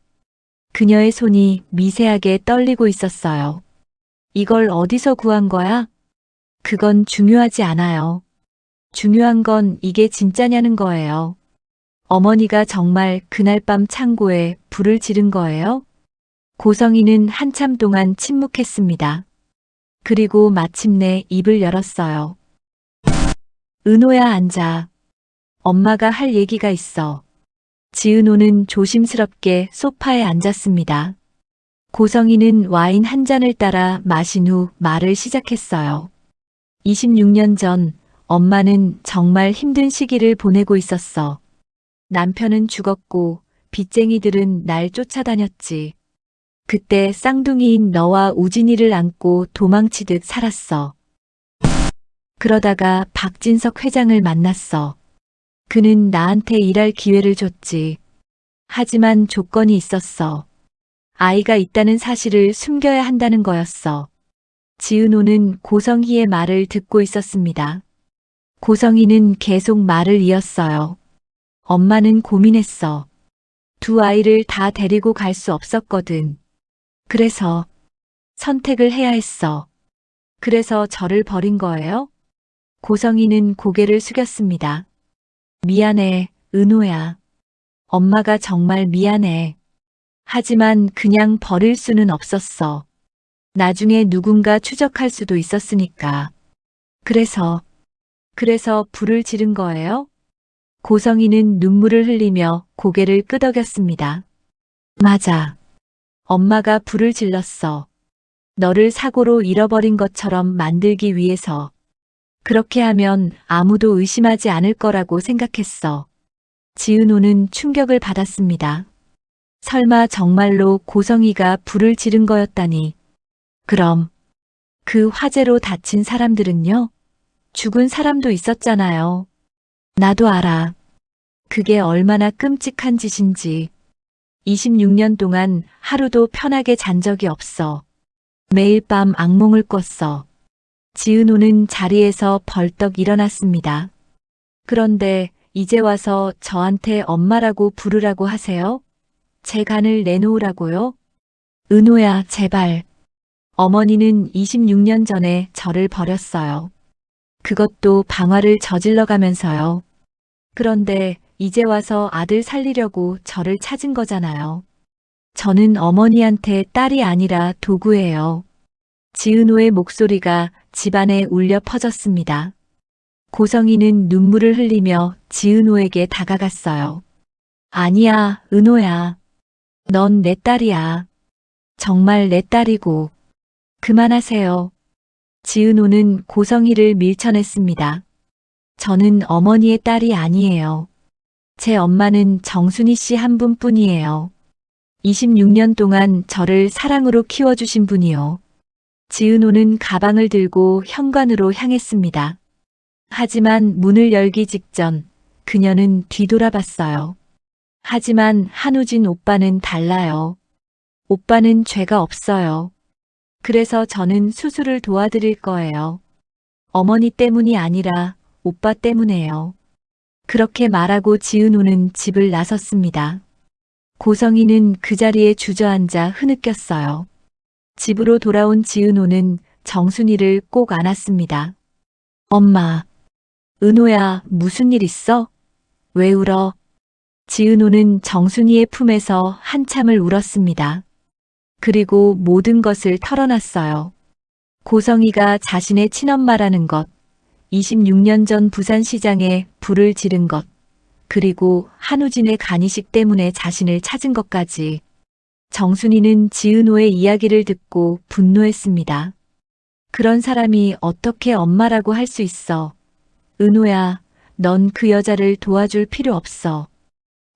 그녀의 손이 미세하게 떨리고 있었어요. 이걸 어디서 구한 거야? 그건 중요하지 않아요. 중요한 건 이게 진짜냐는 거예요. 어머니가 정말 그날 밤 창고에 불을 지른 거예요? 고성희는 한참 동안 침묵했습니다. 그리고 마침내 입을 열었어요. 은호야, 앉아. 엄마가 할 얘기가 있어. 지은호는 조심스럽게 소파에 앉았습니다. 고성희는 와인 한 잔을 따라 마신 후 말을 시작했어요. 26년 전 엄마는 정말 힘든 시기를 보내고 있었어. 남편은 죽었고 빚쟁이들은 날 쫓아다녔지. 그때 쌍둥이인 너와 우진이를 안고 도망치듯 살았어. 그러다가 박진석 회장을 만났어. 그는 나한테 일할 기회를 줬지. 하지만 조건이 있었어. 아이가 있다는 사실을 숨겨야 한다는 거였어. 지은호는 고성희의 말을 듣고 있었습니다. 고성희는 계속 말을 이었어요. 엄마는 고민했어. 두 아이를 다 데리고 갈 수 없었거든. 그래서 선택을 해야 했어. 그래서 저를 버린 거예요? 고성희는 고개를 숙였습니다. 미안해, 은호야. 엄마가 정말 미안해. 하지만 그냥 버릴 수는 없었어. 나중에 누군가 추적할 수도 있었으니까. 그래서 불을 지른 거예요? 고성희는 눈물을 흘리며 고개를 끄덕였습니다. 맞아. 엄마가 불을 질렀어. 너를 사고로 잃어버린 것처럼 만들기 위해서. 그렇게 하면 아무도 의심하지 않을 거라고 생각했어. 지은호는 충격을 받았습니다. 설마 정말로 고성희가 불을 지른 거였다니. 그럼 그 화재로 다친 사람들은요? 죽은 사람도 있었잖아요. 나도 알아. 그게 얼마나 끔찍한 짓인지. 26년 동안 하루도 편하게 잔 적이 없어. 매일 밤 악몽을 꿨어. 지은호는 자리에서 벌떡 일어났습니다. 그런데 이제 와서 저한테 엄마라고 부르라고 하세요? 제 간을 내놓으라고요? 은호야, 제발. 어머니는 26년 전에 저를 버렸어요. 그것도 방화를 저질러 가면서요. 그런데 이제 와서 아들 살리려고 저를 찾은 거잖아요. 저는 어머니한테 딸이 아니라 도구예요. 지은호의 목소리가 집안에 울려 퍼졌습니다. 고성희는 눈물을 흘리며 지은호에게 다가갔어요. 아니야, 은호야. 넌 내 딸이야. 정말 내 딸이고. 그만하세요. 지은호는 고성희를 밀쳐냈습니다. 저는 어머니의 딸이 아니에요. 제 엄마는 정순이 씨 한 분뿐이에요. 26년 동안 저를 사랑으로 키워주신 분이요. 지은호는 가방을 들고 현관으로 향했습니다. 하지만 문을 열기 직전 그녀는 뒤돌아봤어요. 하지만 한우진 오빠는 달라요. 오빠는 죄가 없어요. 그래서 저는 수술을 도와드릴 거예요. 어머니 때문이 아니라 오빠 때문에요. 그렇게 말하고 지은호는 집을 나섰습니다. 고성희는 그 자리에 주저앉아 흐느꼈어요. 집으로 돌아온 지은호는 정순이를 꼭 안았습니다. 엄마, 은호야, 무슨 일 있어? 왜 울어? 지은호는 정순이의 품에서 한참을 울었습니다. 그리고 모든 것을 털어놨어요. 고성희가 자신의 친엄마라는 것, 26년 전 부산시장에 불을 지른 것, 그리고 한우진의 간이식 때문에 자신을 찾은 것까지. 정순이는 지은호의 이야기를 듣고 분노했습니다. 그런 사람이 어떻게 엄마라고 할 수 있어. 은호야, 넌 그 여자를 도와줄 필요 없어.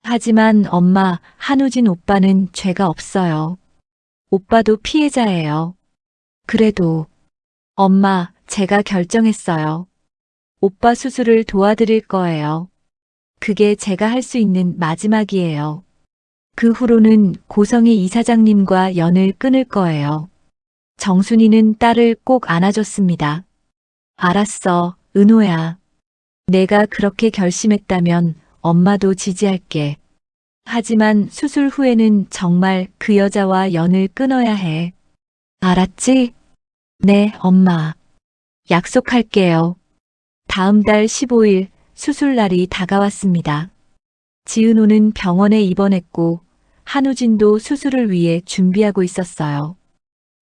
하지만 엄마, 한우진 오빠는 죄가 없어요. 오빠도 피해자예요. 그래도 엄마, 제가 결정했어요. 오빠 수술을 도와드릴 거예요. 그게 제가 할 수 있는 마지막이에요. 그 후로는 고성희 이사장님과 연을 끊을 거예요. 정순이는 딸을 꼭 안아줬습니다. 알았어, 은호야. 내가 그렇게 결심했다면 엄마도 지지할게. 하지만 수술 후에는 정말 그 여자와 연을 끊어야 해. 알았지? 네, 엄마. 약속할게요. 다음 달 15일 수술날이 다가왔습니다. 지은호는 병원에 입원했고 한우진도 수술을 위해 준비하고 있었어요.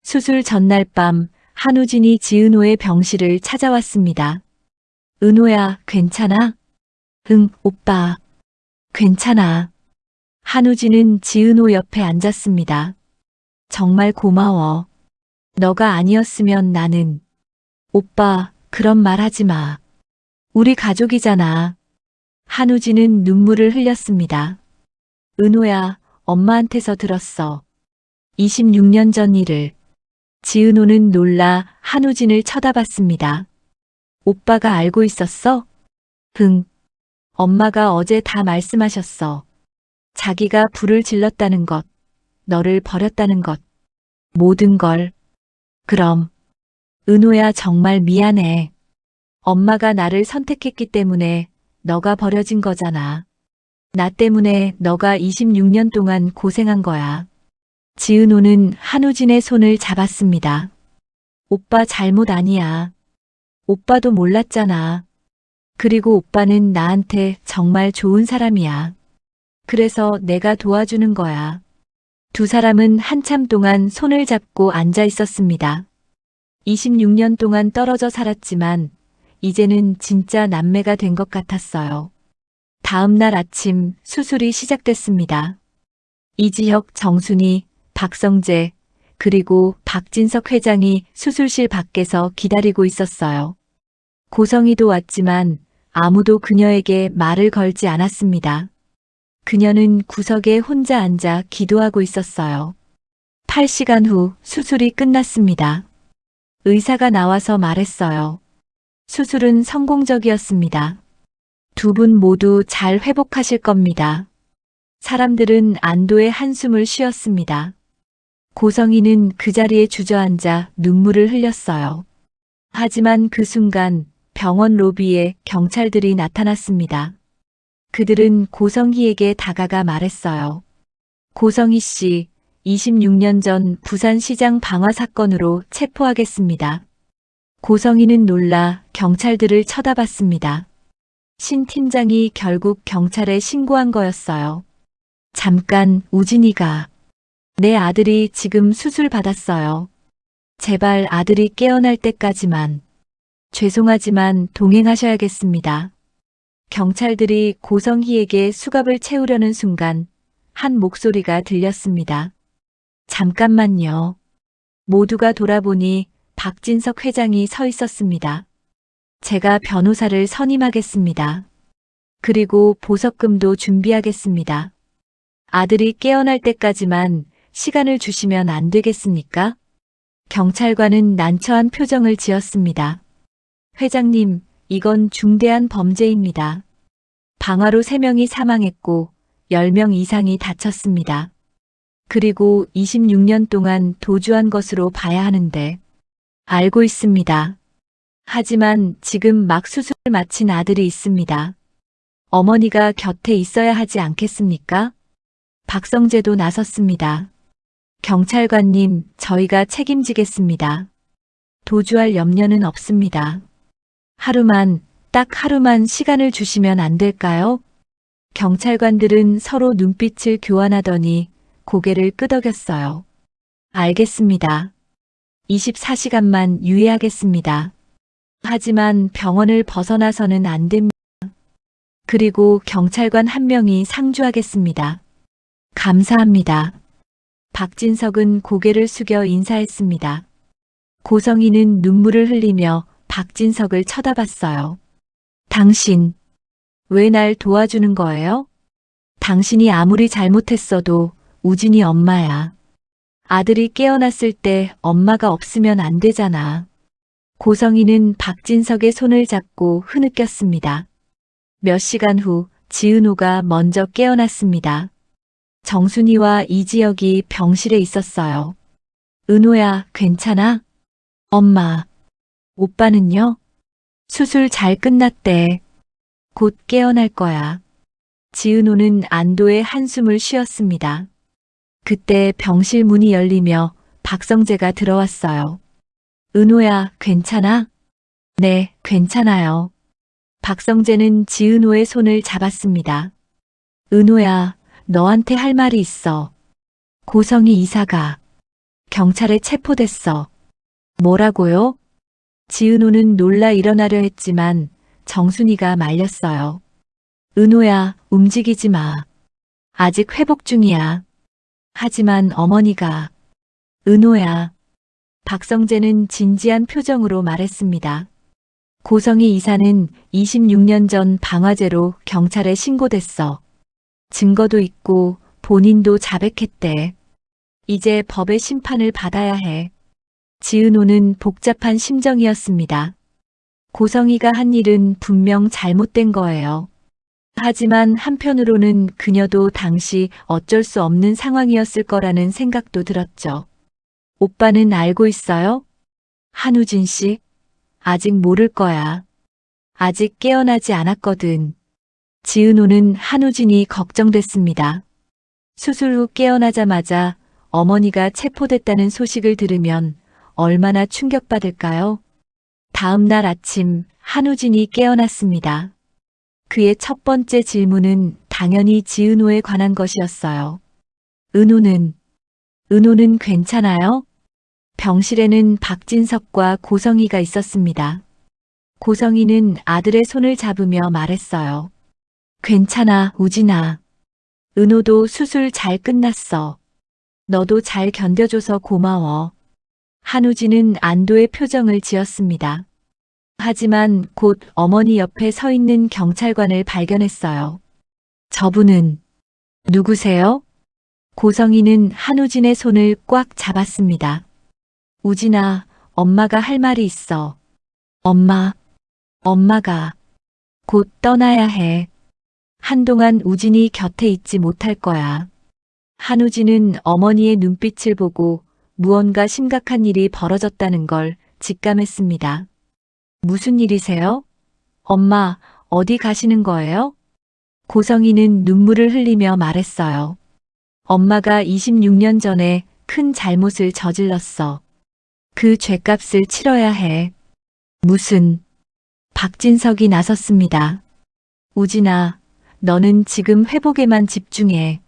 수술 전날 밤 한우진이 지은호의 병실을 찾아왔습니다. 은호야, 괜찮아? 응, 오빠. 괜찮아. 한우진은 지은호 옆에 앉았습니다. 정말 고마워. 너가 아니었으면 나는. 오빠, 그런 말 하지 마. 우리 가족이잖아. 한우진은 눈물을 흘렸습니다. 은호야, 엄마한테서 들었어. 26년 전 일을. 지은호는 놀라 한우진을 쳐다봤습니다. 오빠가 알고 있었어? 응. 엄마가 어제 다 말씀하셨어. 자기가 불을 질렀다는 것, 너를 버렸다는 것, 모든 걸. 그럼, 은호야 정말 미안해. 엄마가 나를 선택했기 때문에 너가 버려진 거잖아. 나 때문에 너가 26년 동안 고생한 거야. 지은호는 한우진의 손을 잡았습니다. 오빠 잘못 아니야. 오빠도 몰랐잖아. 그리고 오빠는 나한테 정말 좋은 사람이야. 그래서 내가 도와주는 거야. 두 사람은 한참 동안 손을 잡고 앉아 있었습니다. 26년 동안 떨어져 살았지만 이제는 진짜 남매가 된 것 같았어요. 다음 날 아침 수술이 시작됐습니다. 이지혁, 정순이, 박성재, 그리고 박진석 회장이 수술실 밖에서 기다리고 있었어요. 고성희도 왔지만 아무도 그녀에게 말을 걸지 않았습니다. 그녀는 구석에 혼자 앉아 기도하고 있었어요. 8시간 후 수술이 끝났습니다. 의사가 나와서 말했어요. 수술은 성공적이었습니다. 두 분 모두 잘 회복하실 겁니다. 사람들은 안도의 한숨을 쉬었습니다. 고성희는 그 자리에 주저앉아 눈물을 흘렸어요. 하지만 그 순간 병원 로비에 경찰들이 나타났습니다. 그들은 고성희에게 다가가 말했어요. 고성희 씨, 26년 전 부산시장 방화 사건으로 체포하겠습니다. 고성희는 놀라 경찰들을 쳐다봤습니다. 신 팀장이 결국 경찰에 신고한 거였어요. 잠깐, 우진이가. 내 아들이 지금 수술 받았어요. 제발 아들이 깨어날 때까지만. 죄송하지만 동행하셔야겠습니다. 경찰들이 고성희에게 수갑을 채우려는 순간 한 목소리가 들렸습니다. 잠깐만요. 모두가 돌아보니 박진석 회장이 서 있었습니다. 제가 변호사를 선임하겠습니다. 그리고 보석금도 준비하겠습니다. 아들이 깨어날 때까지만 시간을 주시면 안 되겠습니까? 경찰관은 난처한 표정을 지었습니다. 회장님, 이건 중대한 범죄입니다. 방화로 3명이 사망했고 10명 이상이 다쳤습니다. 그리고 26년 동안 도주한 것으로 봐야 하는데. 알고 있습니다. 하지만 지금 막 수술을 마친 아들이 있습니다. 어머니가 곁에 있어야 하지 않겠습니까? 박성재도 나섰습니다. 경찰관님, 저희가 책임지겠습니다. 도주할 염려는 없습니다. 딱 하루만 시간을 주시면 안 될까요? 경찰관들은 서로 눈빛을 교환하더니 고개를 끄덕였어요. 알겠습니다. 24시간만 유예하겠습니다. 하지만 병원을 벗어나서는 안 됩니다. 그리고 경찰관 한 명이 상주하겠습니다. 감사합니다. 박진석은 고개를 숙여 인사했습니다. 고성희는 눈물을 흘리며 박진석을 쳐다봤어요. 당신, 왜 날 도와주는 거예요? 당신이 아무리 잘못했어도 우진이 엄마야. 아들이 깨어났을 때 엄마가 없으면 안 되잖아. 고성희는 박진석의 손을 잡고 흐느꼈습니다. 몇 시간 후 지은호가 먼저 깨어났습니다. 정순이와 이지혁이 병실에 있었어요. 은호야, 괜찮아? 엄마. 오빠는요? 수술 잘 끝났대. 곧 깨어날 거야. 지은호는 안도의 한숨을 쉬었습니다. 그때 병실 문이 열리며 박성재가 들어왔어요. 은호야, 괜찮아? 네, 괜찮아요. 박성재는 지은호의 손을 잡았습니다. 은호야, 너한테 할 말이 있어. 고성희 이사가 경찰에 체포됐어. 뭐라고요? 지은호는 놀라 일어나려 했지만 정순이가 말렸어요. 은호야, 움직이지 마. 아직 회복 중이야. 하지만 어머니가. 은호야. 박성재는 진지한 표정으로 말했습니다. 고성희 이사는 26년 전 방화제로 경찰에 신고됐어. 증거도 있고 본인도 자백했대. 이제 법의 심판을 받아야 해. 지은호는 복잡한 심정이었습니다. 고성희가 한 일은 분명 잘못된 거예요. 하지만 한편으로는 그녀도 당시 어쩔 수 없는 상황이었을 거라는 생각도 들었죠. 오빠는 알고 있어요? 한우진 씨? 아직 모를 거야. 아직 깨어나지 않았거든. 지은호는 한우진이 걱정됐습니다. 수술 후 깨어나자마자 어머니가 체포됐다는 소식을 들으면 얼마나 충격받을까요? 다음 날 아침 한우진이 깨어났습니다. 그의 첫 번째 질문은 당연히 지은호에 관한 것이었어요. 은호는 괜찮아요? 병실에는 박진석과 고성희가 있었습니다. 고성희는 아들의 손을 잡으며 말했어요. 괜찮아, 우진아. 은호도 수술 잘 끝났어. 너도 잘 견뎌줘서 고마워. 한우진은 안도의 표정을 지었습니다. 하지만 곧 어머니 옆에 서 있는 경찰관을 발견했어요. 저분은 누구세요? 고성희는 한우진의 손을 꽉 잡았습니다. 우진아, 엄마가 할 말이 있어. 엄마가 곧 떠나야 해. 한동안 우진이 곁에 있지 못할 거야. 한우진은 어머니의 눈빛을 보고 무언가 심각한 일이 벌어졌다는 걸 직감했습니다. 무슨 일이세요? 엄마, 어디 가시는 거예요? 고성희는 눈물을 흘리며 말했어요. 엄마가 26년 전에 큰 잘못을 저질렀어. 그 죗값을 치러야 해. 무슨? 박진석이 나섰습니다. 우진아, 너는 지금 회복에만 집중해.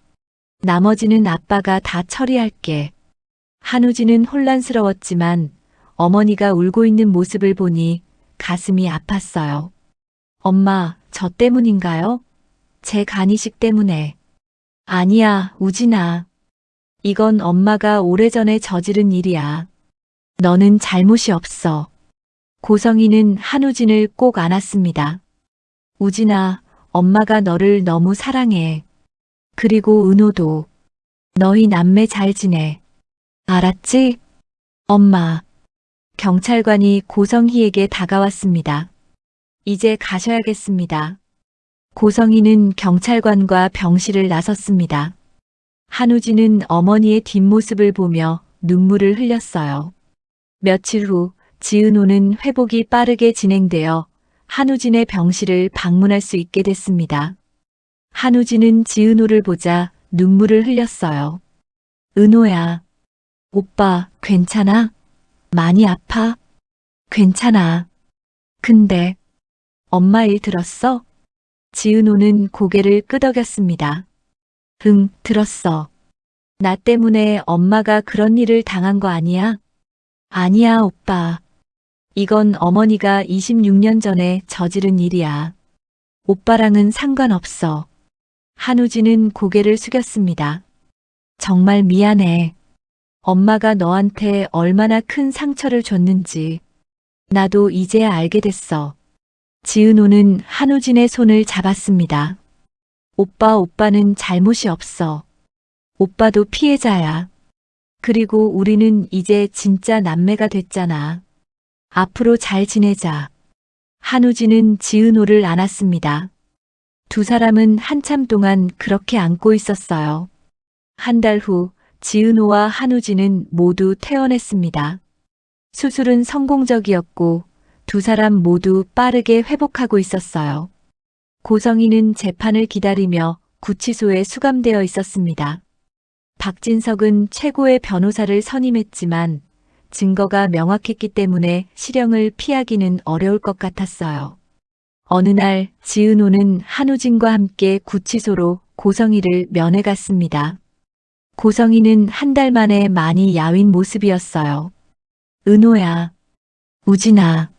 나머지는 아빠가 다 처리할게. 한우진은 혼란스러웠지만 어머니가 울고 있는 모습을 보니 가슴이 아팠어요. 엄마, 저 때문인가요? 제 간이식 때문에. 아니야, 우진아. 이건 엄마가 오래전에 저지른 일이야. 너는 잘못이 없어. 고성희는 한우진을 꼭 안았습니다. 우진아, 엄마가 너를 너무 사랑해. 그리고 은호도. 너희 남매 잘 지내. 알았지? 엄마. 경찰관이 고성희에게 다가왔습니다. 이제 가셔야겠습니다. 고성희는 경찰관과 병실을 나섰습니다. 한우진은 어머니의 뒷모습을 보며 눈물을 흘렸어요. 며칠 후 지은호는 회복이 빠르게 진행되어 한우진의 병실을 방문할 수 있게 됐습니다. 한우진은 지은호를 보자 눈물을 흘렸어요. 은호야. 오빠, 괜찮아? 많이 아파? 괜찮아. 근데 엄마 일 들었어? 지은호는 고개를 끄덕였습니다. 응, 들었어. 나 때문에 엄마가 그런 일을 당한 거 아니야? 아니야, 오빠. 이건 어머니가 26년 전에 저지른 일이야. 오빠랑은 상관없어. 한우진은 고개를 숙였습니다. 정말 미안해. 엄마가 너한테 얼마나 큰 상처를 줬는지 나도 이제야 알게 됐어. 지은호는 한우진의 손을 잡았습니다. 오빠는 잘못이 없어. 오빠도 피해자야. 그리고 우리는 이제 진짜 남매가 됐잖아. 앞으로 잘 지내자. 한우진은 지은호를 안았습니다. 두 사람은 한참 동안 그렇게 안고 있었어요. 한 달 후 지은호와 한우진은 모두 퇴원했습니다. 수술은 성공적이었고 두 사람 모두 빠르게 회복하고 있었어요. 고성이는 재판을 기다리며 구치소에 수감되어 있었습니다. 박진석은 최고의 변호사를 선임했지만 증거가 명확했기 때문에 실형을 피하기는 어려울 것 같았어요. 어느 날 지은호는 한우진과 함께 구치소로 고성이를 면회 갔습니다. 고성이는 한 달 만에 많이 야윈 모습이었어요. 은호야, 우진아.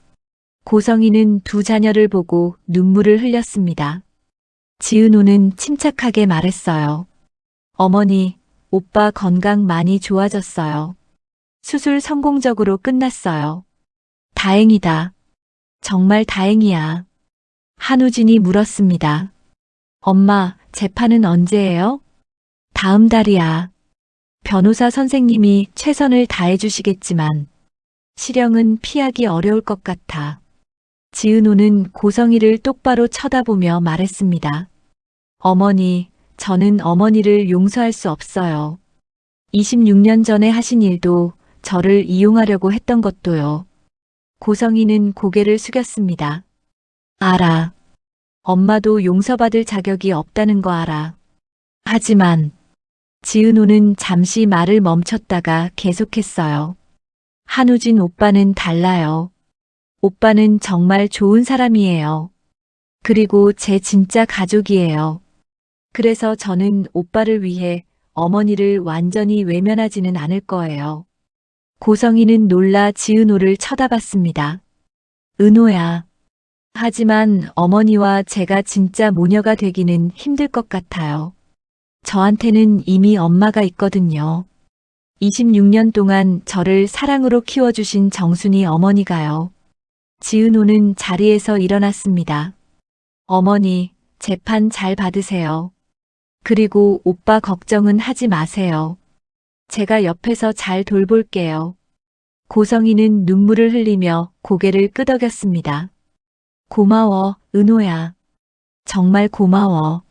고성이는 두 자녀를 보고 눈물을 흘렸습니다. 지은호는 침착하게 말했어요. 어머니, 오빠 건강 많이 좋아졌어요. 수술 성공적으로 끝났어요. 다행이다. 정말 다행이야. 한우진이 물었습니다. 엄마, 재판은 언제예요? 다음 달이야. 변호사 선생님이 최선을 다해주시겠지만 실형은 피하기 어려울 것 같아. 지은호는 고성이를 똑바로 쳐다보며 말했습니다. 어머니, 저는 어머니를 용서할 수 없어요. 26년 전에 하신 일도 저를 이용하려고 했던 것도요. 고성이는 고개를 숙였습니다. 알아. 엄마도 용서받을 자격이 없다는 거 알아. 하지만 지은호는 잠시 말을 멈췄다가 계속했어요. 한우진 오빠는 달라요. 오빠는 정말 좋은 사람이에요. 그리고 제 진짜 가족이에요. 그래서 저는 오빠를 위해 어머니를 완전히 외면하지는 않을 거예요. 고성이는 놀라 지은호를 쳐다봤습니다. 은호야. 하지만 어머니와 제가 진짜 모녀가 되기는 힘들 것 같아요. 저한테는 이미 엄마가 있거든요. 26년 동안 저를 사랑으로 키워주신 정순이 어머니가요. 지은호는 자리에서 일어났습니다. 어머니, 재판 잘 받으세요. 그리고 오빠 걱정은 하지 마세요. 제가 옆에서 잘 돌볼게요. 고성이는 눈물을 흘리며 고개를 끄덕였습니다. 고마워, 은호야. 정말 고마워.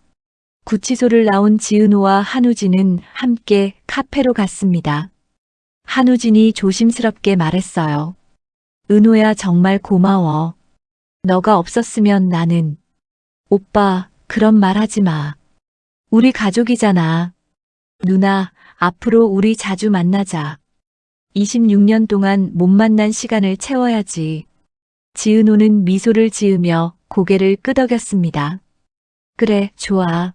구치소를 나온 지은호와 한우진은 함께 카페로 갔습니다. 한우진이 조심스럽게 말했어요. 은호야, 정말 고마워. 너가 없었으면 나는. 오빠, 그런 말 하지 마. 우리 가족이잖아. 누나, 앞으로 우리 자주 만나자. 26년 동안 못 만난 시간을 채워야지. 지은호는 미소를 지으며 고개를 끄덕였습니다. 그래, 좋아.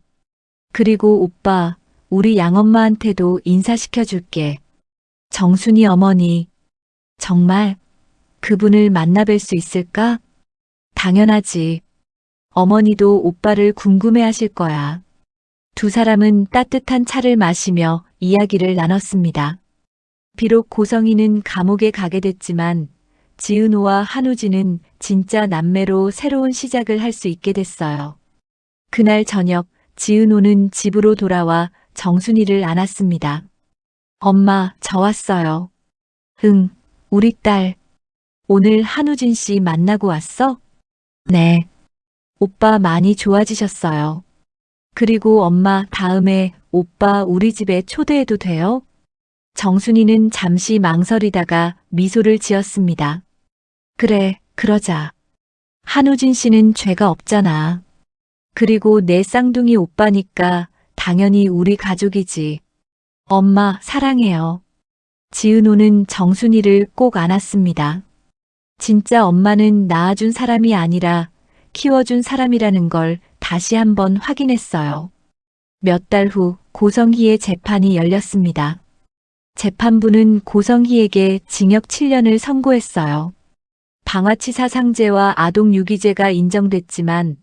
그리고 오빠, 우리 양엄마한테도 인사시켜줄게. 정순이 어머니. 정말 그분을 만나뵐 수 있을까? 당연하지. 어머니도 오빠를 궁금해하실 거야. 두 사람은 따뜻한 차를 마시며 이야기를 나눴습니다. 비록 고성이는 감옥에 가게 됐지만 지은호와 한우진은 진짜 남매로 새로운 시작을 할 수 있게 됐어요. 그날 저녁 지은호는 집으로 돌아와 정순이를 안았습니다. 엄마, 저 왔어요. 응, 우리 딸. 오늘 한우진 씨 만나고 왔어? 네. 오빠 많이 좋아지셨어요. 그리고 엄마, 다음에 오빠 우리 집에 초대해도 돼요? 정순이는 잠시 망설이다가 미소를 지었습니다. 그래, 그러자. 한우진 씨는 죄가 없잖아. 그리고 내 쌍둥이 오빠니까 당연히 우리 가족이지. 엄마, 사랑해요. 지은호는 정순이를 꼭 안았습니다. 진짜 엄마는 낳아준 사람이 아니라 키워준 사람이라는 걸 다시 한번 확인했어요. 몇 달 후 고성희의 재판이 열렸습니다. 재판부는 고성희에게 징역 7년을 선고했어요. 방화치사 상죄와 아동 유기죄가 인정됐지만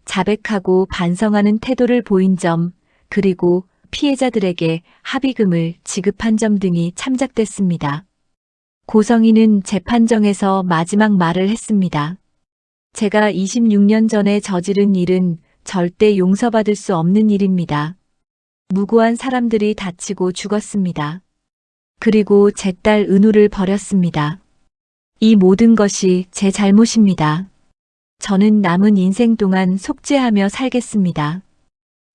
자백하고 반성하는 태도를 보인 점, 그리고 피해자들에게 합의금을 지급한 점 등이 참작됐습니다. 고성희는 재판정에서 마지막 말을 했습니다. 제가 26년 전에 저지른 일은 절대 용서받을 수 없는 일입니다. 무고한 사람들이 다치고 죽었습니다. 그리고 제 딸 은우를 버렸습니다. 이 모든 것이 제 잘못입니다. 저는 남은 인생 동안 속죄하며 살겠습니다.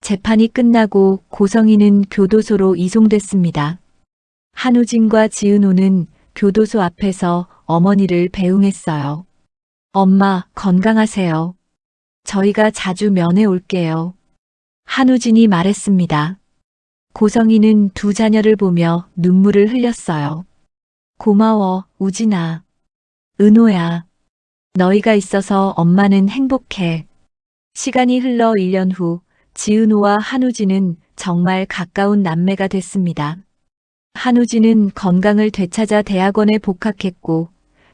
재판이 끝나고 고성이는 교도소로 이송됐습니다. 한우진과 지은호는 교도소 앞에서 어머니를 배웅했어요. 엄마, 건강하세요. 저희가 자주 면회 올게요. 한우진이 말했습니다. 고성이는 두 자녀를 보며 눈물을 흘렸어요. 고마워, 우진아. 은호야. 너희가 있어서 엄마는 행복해. 시간이 흘러 1년 후 지은호와 한우진은 정말 가까운 남매가 됐습니다. 한우진은 건강을 되찾아 대학원에 복학했고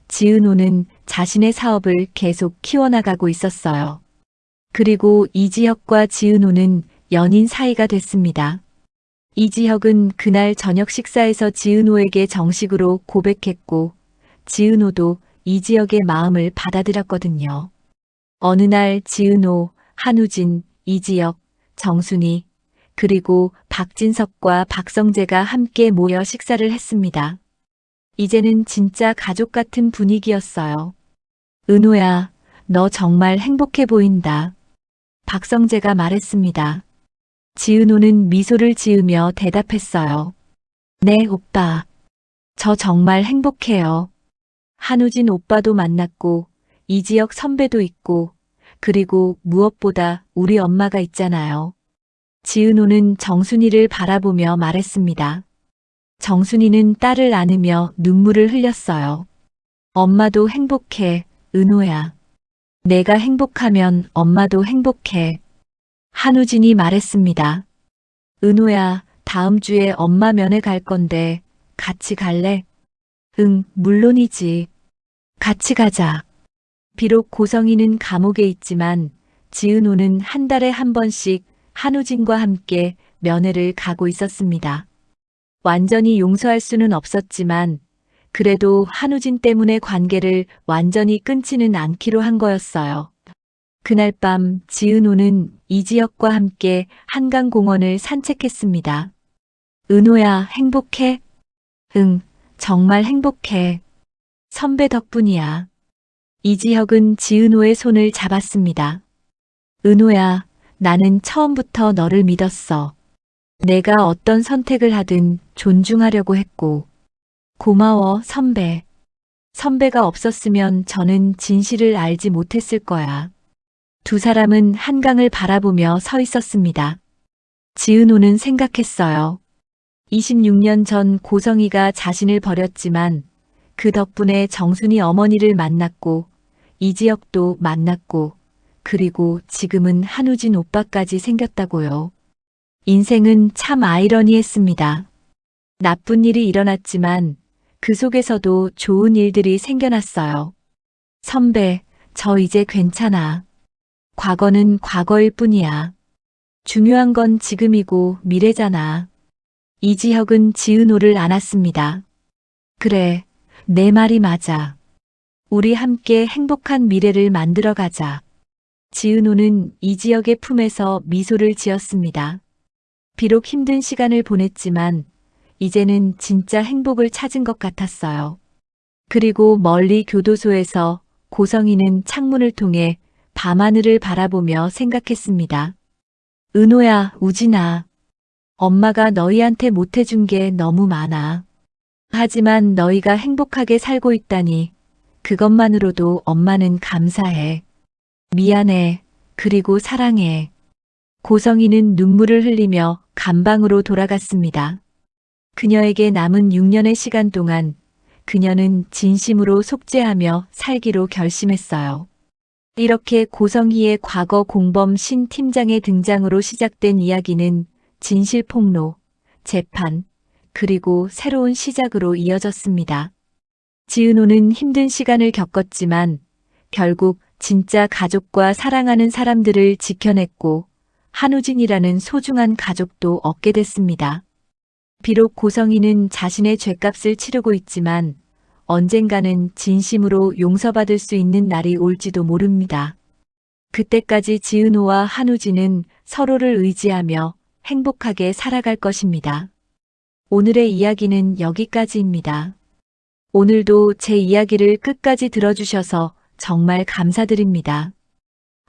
지은호는 자신의 사업을 계속 키워나가고 있었어요. 그리고 이지혁과 지은호는 연인 사이가 됐습니다. 이지혁은 그날 저녁 식사에서 지은호에게 정식으로 고백했고 지은호도 이지혁의 마음을 받아들였거든요. 어느 날 지은호, 한우진, 이지혁, 정순이, 그리고 박진석과 박성재가 함께 모여 식사를 했습니다. 이제는 진짜 가족 같은 분위기였어요. 은호야, 너 정말 행복해 보인다. 박성재가 말했습니다. 지은호는 미소를 지으며 대답했어요. 네, 오빠. 저 정말 행복해요. 한우진 오빠도 만났고, 이지혁 선배도 있고, 그리고 무엇보다 우리 엄마가 있잖아요. 지은호는 정순이를 바라보며 말했습니다. 정순이는 딸을 안으며 눈물을 흘렸어요. 엄마도 행복해, 은호야. 내가 행복하면 엄마도 행복해. 한우진이 말했습니다. 은호야, 다음 주에 엄마 면회 갈 건데 같이 갈래? 응, 물론이지. 같이 가자. 비록 고성이는 감옥에 있지만 지은호는 한 달에 한 번씩 한우진과 함께 면회를 가고 있었습니다. 완전히 용서할 수는 없었지만 그래도 한우진 때문에 관계를 완전히 끊지는 않기로 한 거였어요. 그날 밤 지은호는 이지혁과 함께 한강공원을 산책했습니다. 은호야, 행복해? 응, 정말 행복해. 선배 덕분이야. 이지혁은 지은호의 손을 잡았습니다. 은호야, 나는 처음부터 너를 믿었어. 내가 어떤 선택을 하든 존중하려고 했고. 고마워, 선배. 선배가 없었으면 저는 진실을 알지 못했을 거야. 두 사람은 한강을 바라보며 서 있었습니다. 지은호는 생각했어요. 26년 전 고성이가 자신을 버렸지만 그 덕분에 정순이 어머니를 만났고 이지혁도 만났고 그리고 지금은 한우진 오빠까지 생겼다고요. 인생은 참 아이러니했습니다. 나쁜 일이 일어났지만 그 속에서도 좋은 일들이 생겨났어요. 선배, 저 이제 괜찮아. 과거는 과거일 뿐이야. 중요한 건 지금이고 미래잖아. 이지혁은 지은호를 안았습니다. 그래, 내 말이 맞아. 우리 함께 행복한 미래를 만들어 가자. 지은호는 이지혁의 품에서 미소를 지었습니다. 비록 힘든 시간을 보냈지만 이제는 진짜 행복을 찾은 것 같았어요. 그리고 멀리 교도소에서 고성이는 창문을 통해 밤하늘을 바라보며 생각했습니다. 은호야, 우진아. 엄마가 너희한테 못해준 게 너무 많아. 하지만 너희가 행복하게 살고 있다니 그것만으로도 엄마는 감사해. 미안해. 그리고 사랑해. 고성이는 눈물을 흘리며 감방으로 돌아갔습니다. 그녀에게 남은 6년의 시간 동안 그녀는 진심으로 속죄하며 살기로 결심했어요. 이렇게 고성희의 과거 공범 신 팀장의 등장으로 시작된 이야기는 진실 폭로, 재판, 그리고 새로운 시작으로 이어졌습니다. 지은호는 힘든 시간을 겪었지만 결국 진짜 가족과 사랑하는 사람들을 지켜냈고 한우진이라는 소중한 가족도 얻게 됐습니다. 비록 고성이는 자신의 죄값을 치르고 있지만 언젠가는 진심으로 용서받을 수 있는 날이 올지도 모릅니다. 그때까지 지은호와 한우진은 서로를 의지하며 행복하게 살아갈 것입니다. 오늘의 이야기는 여기까지입니다. 오늘도 제 이야기를 끝까지 들어주셔서 정말 감사드립니다.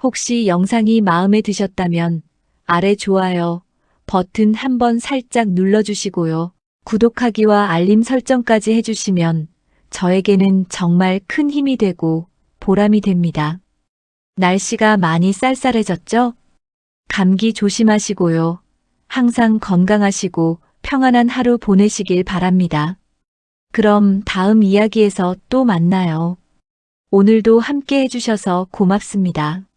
혹시 영상이 마음에 드셨다면 아래 좋아요 버튼 한번 살짝 눌러주시고요. 구독하기와 알림 설정까지 해주시면 저에게는 정말 큰 힘이 되고 보람이 됩니다. 날씨가 많이 쌀쌀해졌죠? 감기 조심하시고요. 항상 건강하시고 평안한 하루 보내시길 바랍니다. 그럼 다음 이야기에서 또 만나요. 오늘도 함께 해주셔서 고맙습니다.